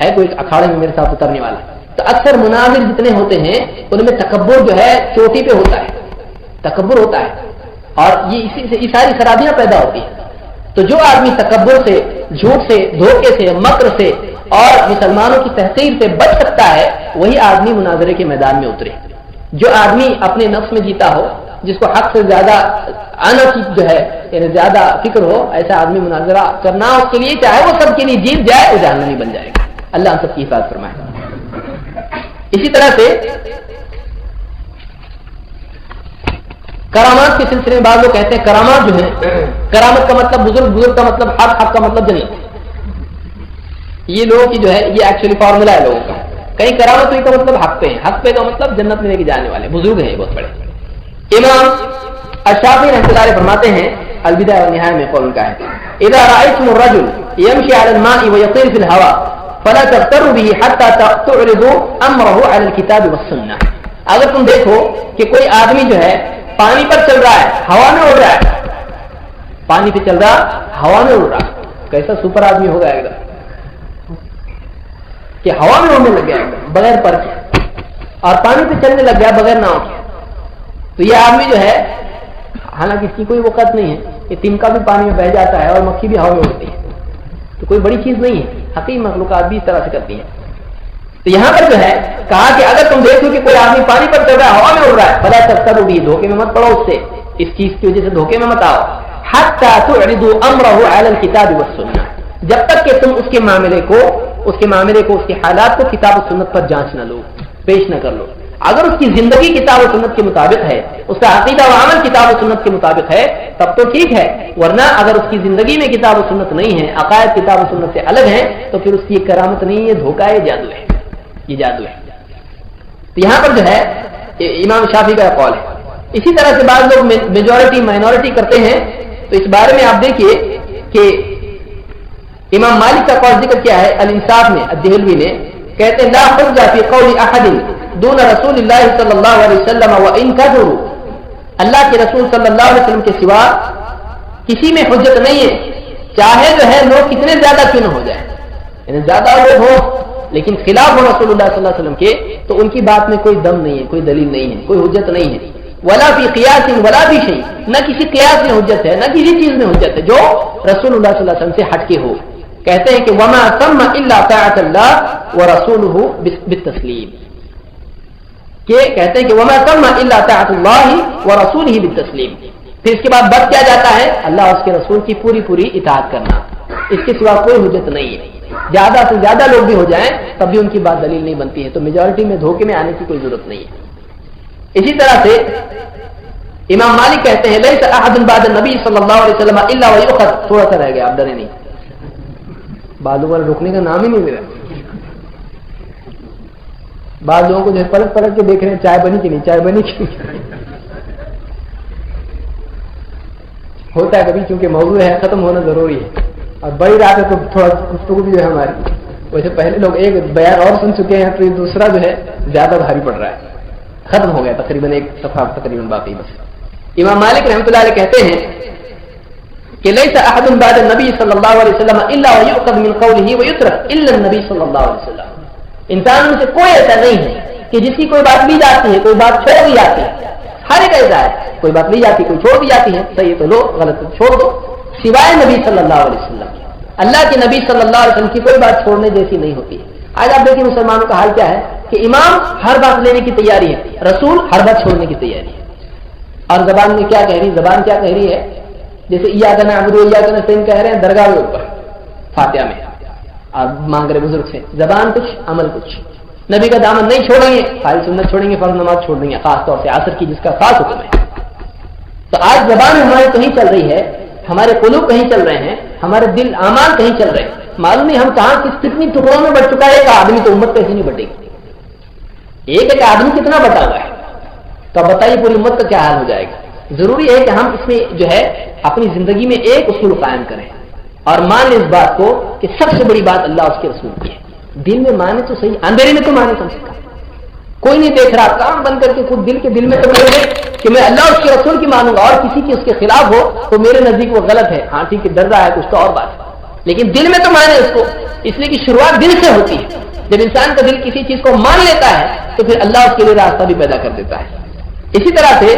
ہے کوئی اکھاڑے میں میرے ساتھ اترنے والا. تو اکثر مناظر جتنے ہوتے ہیں ان میں تکبر جو ہے چوٹی پہ ہوتا ہے, تکبر ہوتا ہے, اور یہ اسی ساری خرابیاں پیدا ہوتی ہیں. تو جو آدمی تکبر سے, جھوٹ سے, دھوکے سے, مکر سے اور مسلمانوں کی تحقیر سے بچ سکتا ہے, وہی آدمی مناظرے کے میدان میں اترے. جو آدمی اپنے نفس میں جیتا ہو, جس کو حق سے زیادہ آنا کی جو ہے یعنی زیادہ فکر ہو, ایسا آدمی مناظرہ کرنا اس کے لیے, چاہے وہ سب کے لیے جیت جائے, وہ جہنمی بن جائے گا. اللہ ہم سب کی حفاظت فرمائے. اسی طرح سے کرامات کے سلسلے میں بعض لوگ کہتے ہیں کرامات جو ہے, کرامت کا مطلب بزرگ, بزرگ کا مطلب حق, حق کا مطلب جنت. یہ لوگوں کی جو ہے یہ ایکچولی فارمولا ہے لوگوں کا. کہیں کرامت ہوئی کا مطلب حق پہ ہے, حق پہ کا مطلب جنت میں لے کے جانے والے بزرگ ہیں, بہت بڑے. امام الشافعی رحمۃ اللہ علیہ فرماتے ہیں البدایہ والنہایہ میں قول کا ہے اذا رأيتم الرجل يمشي على الماء ويطير في الهواء فلا تغتروا به حتى تعرضوا امره على الكتاب والسنة. اگر تم دیکھو کہ کوئی آدمی جو ہے پانی پر چل رہا ہے، ہوا میں اڑ رہا ہے، پانی پہ چل رہا ہوا میں اڑ رہا، کیسا سپر آدمی ہوگا ایک دم کہ ہوا میں اڑنے لگ گیا ایک دم بغیر پر کے اور پانی پہ چلنے لگ گیا بغیر ناؤ کے، تو یہ آدمی جو ہے حالانکہ اس کی کوئی وقت نہیں ہے، یہ تنکا بھی پانی میں بہ جاتا ہے اور مکھی بھی ہوا میں اڑتی ہے، تو کوئی بڑی چیز نہیں ہے، حقیقی مخلوقات بھی اس طرح سے کرتی ہیں. تو یہاں پر جو ہے کہا کہ اگر تم دیکھو کہ کوئی آدمی پانی پر چل رہا ہے، ہوا میں اڑ رہا ہے، فلا تغتروا، دھوکے میں مت پڑو اس سے، اس چیز کی وجہ سے دھوکے میں مت آؤ، حتی تعرضوا امره علی الکتاب والسنہ، جب تک کہ تم اس کے معاملے کو اس کے حالات کو کتاب و سنت پر جانچ نہ لو، پیش نہ کر لو. اگر اس کی زندگی کتاب و سنت کے مطابق ہے، اس کا عقیدہ و عمل کتاب و سنت کے مطابق ہے، تب تو ٹھیک ہے، ورنہ اگر اس کی زندگی میں کتاب و سنت نہیں ہے، عقائد کتاب و سنت سے الگ ہیں، تو پھر اس کی یہ کرامت نہیں ہے، دھوکہ ہے، جادو ہے، یہ جادو ہے. تو یہاں پر جو ہے امام شافعی کا قول ہے. اسی طرح سے بعض لوگ میجورٹی مائنورٹی کرتے ہیں، تو اس بارے میں آپ دیکھیے کہ امام مالک کا قول ذکر کیا ہے الانصاف میں، الدہلوی نے، کہتے ہیں لا حجہ فی قول احد دون رسول اللہ صلی اللہ علیہ وسلم وان کذبوا، اللہ کے رسول صلی اللہ علیہ وسلم کے سوا کسی میں حجت نہیں ہے، چاہے جو ہے لوگ کتنے زیادہ کیوں نہ ہو جائیں، یعنی زیادہ لوگ ہو لیکن خلاف ہو رسول اللہ صلی اللہ علیہ وسلم کے، تو ان کی بات میں کوئی دم نہیں ہے، کوئی دلیل نہیں ہے، کوئی حجت نہیں ہے. ولا فی قیاس ولا فی شیء، نہ کسی قیاس میں حجت ہے، نہ کسی چیز میں حجت ہے جو رسول اللہ صلی اللہ علیہ وسلم سے ہٹ کے ہو. کہتے ہیں کہ وما ثم الا طاعت اللہ ورسولہ بالتسلیم، کہ کہتے ہیں کہ وما ثم الا طاعت اللہ ورسولہ بالتسلیم، پھر اس کے بعد بس کیا جاتا ہے اللہ اور اس کے رسول کی پوری اطاعت کرنا، اس کے سوا کوئی حجت نہیں ہے. زیادہ سے زیادہ لوگ بھی ہو جائیں تب بھی ان کی بات دلیل نہیں بنتی ہے، تو میجورٹی میں دھوکے میں آنے کی کوئی ضرورت نہیں ہے. اسی طرح سے امام مالک کہتے ہیں لیس احد بعد النبی صلی اللہ علیہ وسلم الا ویؤخذ، تھوڑا سا رہ گیا آپ ڈرے نہیں، بعضوں پر رکنے کا نام ہی نہیں ملا. بعض لوگوں کو جو ہے پلٹ کے دیکھ رہے ہیں چائے بنی کہ نہیں، چائے بنی کہ نہیں. ہوتا ہے کبھی چونکہ موضوع ہے ختم ہونا ضروری ہے اور بڑی رات ہے تو تھوڑا گفتگو بھی جو ہے ہماری، ویسے پہلے لوگ ایک بیان اور سن چکے ہیں تو یہ دوسرا جو ہے زیادہ بھاری پڑ رہا ہے، ختم ہو گیا تقریباً ایک صفحہ تقریباً باقی بس. امام مالک رحمۃ اللہ علیہ کہتے ہیں کہ لیس احد بعد النبی صلی اللہ علیہ وسلم الا ويؤخذ من قوله ويترك الا النبي صلی اللہ علیہ وسلم، انسان میں سے کوئی ایسا نہیں ہے کہ جس کی کوئی بات لی جاتی ہے، کوئی بات چھوڑ دی جاتی ہے، ہر ایک ایسا ہے، کوئی بات لی جاتی ہے، کوئی چھوڑ دی جاتی ہے، صحیح تو لو، غلط تو چھوڑ دو، سوائے نبی صلی اللہ علیہ وسلم. اللہ کے نبی صلی اللہ علیہ وسلم کی کوئی بات چھوڑنے جیسی نہیں ہوتی ہے. آج آپ دیکھیں مسلمانوں کا حال کیا ہے کہ امام ہر بات لینے کی تیاری ہے، رسول ہر بات چھوڑنے کی تیاری ہے. اور زبان میں کیا کہہ رہی، زبان کیا کہہ رہی ہے، جیسے ایاک نعبد و ایاک نستعین کہہ رہے ہیں درگاہ کے اوپر فاتحہ میں اور مانگ رہے بزرگ سے، زبان کچھ عمل کچھ. نبی کا دامن نہیں چھوڑیں گے، خالی سنت چھوڑیں گے، فرض نماز چھوڑ دیں گے، خاص طور سے عصر کی جس کا خاص حکم ہے. تو آج زبان ہماری کہیں چل رہی ہے، ہمارے قلوب کہیں چل رہے ہیں، ہمارے دل اعمال کہیں چل رہے ہیں. معلوم نہیں ہم کہاں کتنی ٹکڑوں میں بٹ چکا ہے. ایک آدمی تو امت کیسے نہیں بٹے گی، ایک آدمی کتنا بٹا ہوا ہے، تو اب بتائیے پوری امت کا کیا حال ہو جائے گا. ضروری ہے کہ ہم اس میں جو ہے اپنی زندگی میں ایک اصول قائم کریں اور مان لیں اس بات کو کہ سب سے بڑی بات اللہ اس کے رسول کی ہے. دل میں مانے تو صحیح، اندھیرے میں تو مانے کم سے کم. کوئی نہیں دیکھ رہا، کام بند کر کے خود دل میں تو بولے کہ میں اللہ اس کے رسول کی مانوں گا، اور کسی کی اس کے خلاف ہو تو میرے نزدیک وہ غلط ہے. ہاں ٹھیک ہے، ڈر رہا ہے کچھ تو اور بات ہے، لیکن دل میں تو مانے اس کو، اس لیے کہ شروعات دل سے ہوتی ہے. جب انسان کا دل کسی چیز کو مان لیتا ہے تو پھر اللہ اس کے لیے راستہ بھی پیدا کر دیتا ہے. اسی طرح سے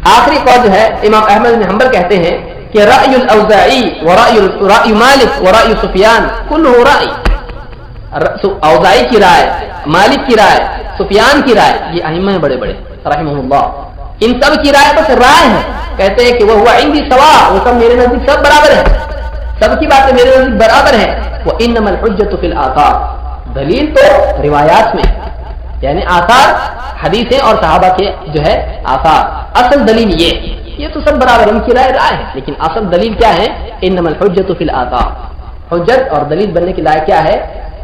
آخری قول جو ہے امام احمد بن حنبل کہتے ہیں کہ رأی الاوزاعی ورأی مالک ورأی سفیان کلہ رأی، اوزاعی کی رائے، مالک کی رائے، سفیان کی رائے، یہ ائمہ ہیں بڑے بڑے رحمہ اللہ، ان سب کی رائے بس رائے ہے. کہتے ہیں کہ وہ ہوا عندی سواء، وہ سب میرے نزدیک سب برابر ہے، سب کی باتیں میرے نزدیک برابر ہیں. وانما الحجۃ فی الآثار، دلیل تو روایات میں، یعنی آثار حدیثیں اور صحابہ کے جو ہے آثار، اصل دلیل یہ تو سب برابر، ان کی رائے ہے، لیکن اصل دلیل کیا ہے؟ انما الحجۃ فی الآثار، حجت اور دلیل بننے کی لائق کیا ہے؟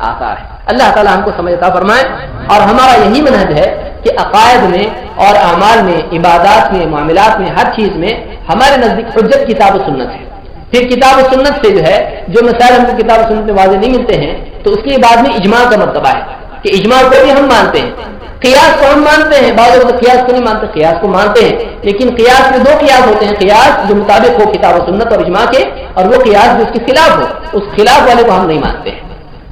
آثار ہے. اللہ تعالیٰ ہم کو سمجھ عطا فرمائے اور ہمارا یہی منہج ہے کہ عقائد میں اور اعمال میں، عبادات میں، معاملات میں، ہر چیز میں ہمارے نزدیک حجت کتاب و سنت ہے۔ پھر کتاب و سنت سے جو ہے جو مسائل ہم کو کتاب و سنت میں واضح نہیں ملتے ہیں تو اس کے بعد میں اجماع کا مرتبہ ہے کہ اجماع کو بھی ہم مانتے ہیں، قیاس کو ہم مانتے ہیں، بعض لوگ قیاس کو نہیں مانتے، قیاس کو مانتے ہیں، لیکن قیاس میں دو قیاس ہوتے ہیں، قیاس جو مطابق ہو کتاب و سنت اور اجماع کے، اور وہ قیاس جو اس کے خلاف ہو، اس خلاف والے کو ہم نہیں مانتے ہیں۔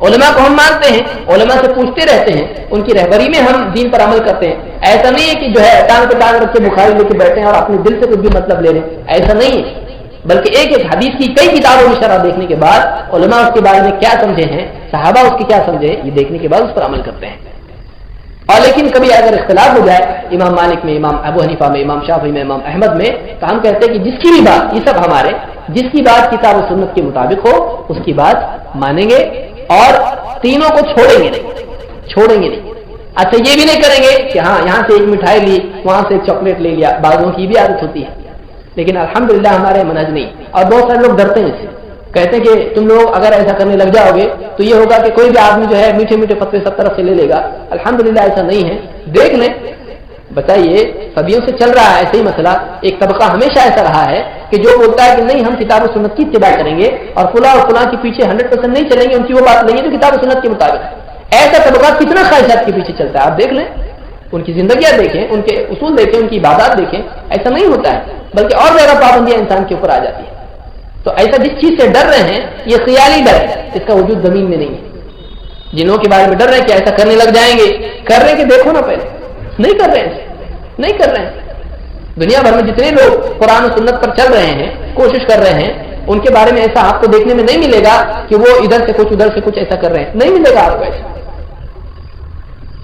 علماء کو ہم مانتے ہیں، علماء سے پوچھتے رہتے ہیں، ان کی رہبری میں ہم دین پر عمل کرتے ہیں۔ ایسا نہیں ہے کہ جو ہے ٹانگ پہ ٹانگ رکھ کے بخاری لے کے بیٹھے ہیں اور اپنے دل سے کچھ بھی مطلب لے لیں، ایسا نہیں ہے، بلکہ ایک ایک حدیث کی کئی کتابوں میں شرح دیکھنے کے بعد علماء اس کے بارے میں کیا سمجھے ہیں، صحابہ اس کے کیا سمجھے، یہ دیکھنے کے بعد اس پر عمل کرتے ہیں۔ اور لیکن کبھی اگر اختلاف ہو جائے امام مالک میں، امام ابو حنیفہ میں، امام شافعی میں، امام احمد میں، تو ہم کہتے ہیں کہ جس کی بھی بات، یہ سب ہمارے، جس کی بات کتاب و سنت کے مطابق ہو اس کی بات مانیں گے اور تینوں کو چھوڑیں گے نہیں۔ اچھا یہ بھی نہیں کریں گے کہ ہاں یہاں سے ایک مٹھائی لی، وہاں سے ایک چاکلیٹ لے لیا، بعضوں کی بھی عادت ہوتی ہے، لیکن الحمدللہ ہمارے منہج نہیں۔ اور بہت سارے لوگ ڈرتے ہیں اس سے، کہتے ہیں کہ تم لوگ اگر ایسا کرنے لگ جاؤ گے تو یہ ہوگا کہ کوئی بھی آدمی جو ہے میٹھے میٹھے فتوے سب طرف سے لے لے گا۔ الحمدللہ ایسا نہیں ہے، دیکھ لیں، بتائیے صدیوں سے چل رہا ہے ایسے ہی مسئلہ۔ ایک طبقہ ہمیشہ ایسا رہا ہے کہ جو بولتا ہے کہ نہیں ہم کتاب و سنت کی اتباع کریں گے اور فلاں اور فلاں کے پیچھے 100% نہیں چلیں گے، ان کی وہ بات نہیں ہے جو کتاب و سنت کے مطابق۔ ایسا طبقہ کتنا خواہشات کے پیچھے چلتا ہے، آپ دیکھ لیں، ان کی زندگیاں دیکھیں، ان کے اصول دیکھیں، ان کی عبادات دیکھیں، ایسا نہیں ہوتا ہے، بلکہ اور زیادہ پابندیاں انسان کے اوپر آ جاتی ہے۔ تو ایسا جس چیز سے ڈر رہے ہیں یہ خیالی ڈر ہے، اس کا وجود زمین میں نہیں ہے۔ جنوں کے بارے میں ڈر رہے ہیں کہ ایسا کرنے لگ جائیں گے، کر رہے ہیں کہ دیکھو نا پہلے، نہیں کر رہے ہیں۔ دنیا بھر میں جتنے لوگ قرآن و سنت پر چل رہے ہیں، کوشش کر رہے ہیں، ان کے بارے میں ایسا آپ کو دیکھنے میں نہیں ملے گا کہ وہ ادھر سے کچھ ادھر سے کچھ ایسا کر رہے ہیں، نہیں ملے گا آپ کو ایسا۔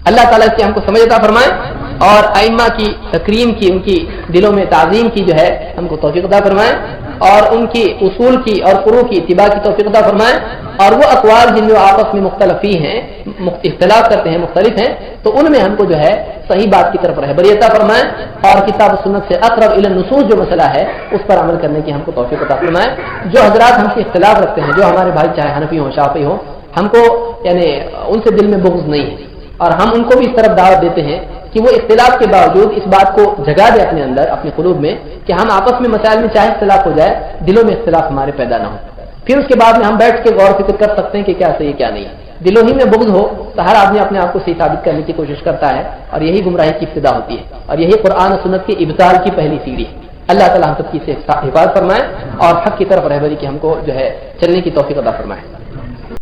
اللہ تعالیٰ اس کی ہم کو سمجھ عطا فرمائے اور ائمہ کی تکریم کی، ان کی دلوں میں تعظیم کی جو ہے ہم کو توفیق عطا فرمائے، اور ان کی اصول کی اور فروع کی اتباع کی توفیق عطا فرمائے، اور وہ اقوال جن جو آپس میں مختلفی ہیں، اختلاف کرتے ہیں، مختلف ہیں، تو ان میں ہم کو جو ہے صحیح بات کی طرف رہبری عطا فرمائے، اور کتاب و سنت سے اقرب الی النصوص جو مسئلہ ہے اس پر عمل کرنے کی ہم کو توفیق عطا فرمائے۔ جو حضرات ہم سے اختلاف رکھتے ہیں، جو ہمارے بھائی چاہے حنفی ہوں شافعی ہوں، ہم کو یعنی ان سے دل میں بغض نہیں ہے، اور ہم ان کو بھی اس طرف دعوت دیتے ہیں کہ وہ اختلاف کے باوجود اس بات کو جگا دے اپنے اندر، اپنے قلوب میں، کہ ہم آپس میں مسائل میں چاہے اختلاف ہو جائے، دلوں میں اختلاف ہمارے پیدا نہ ہو، پھر اس کے بعد میں ہم بیٹھ کے غور و فکر کر سکتے ہیں کہ کیا صحیح کیا نہیں ہے۔ دلوں ہی میں بغض ہو تو ہر آدمی اپنے آپ کو صحیح ثابت کرنے کی کوشش کرتا ہے، اور یہی گمراہی کی ابتدا ہوتی ہے، اور یہی قرآن و سنت کی ابطال کی پہلی سیڑھی ہے۔ اللہ تعالیٰ ہم سب کی سے حفاظت فرمائے اور حق کی طرف رہبری کی ہم کو جو ہے چلنے کی توفیق عطا فرمائے۔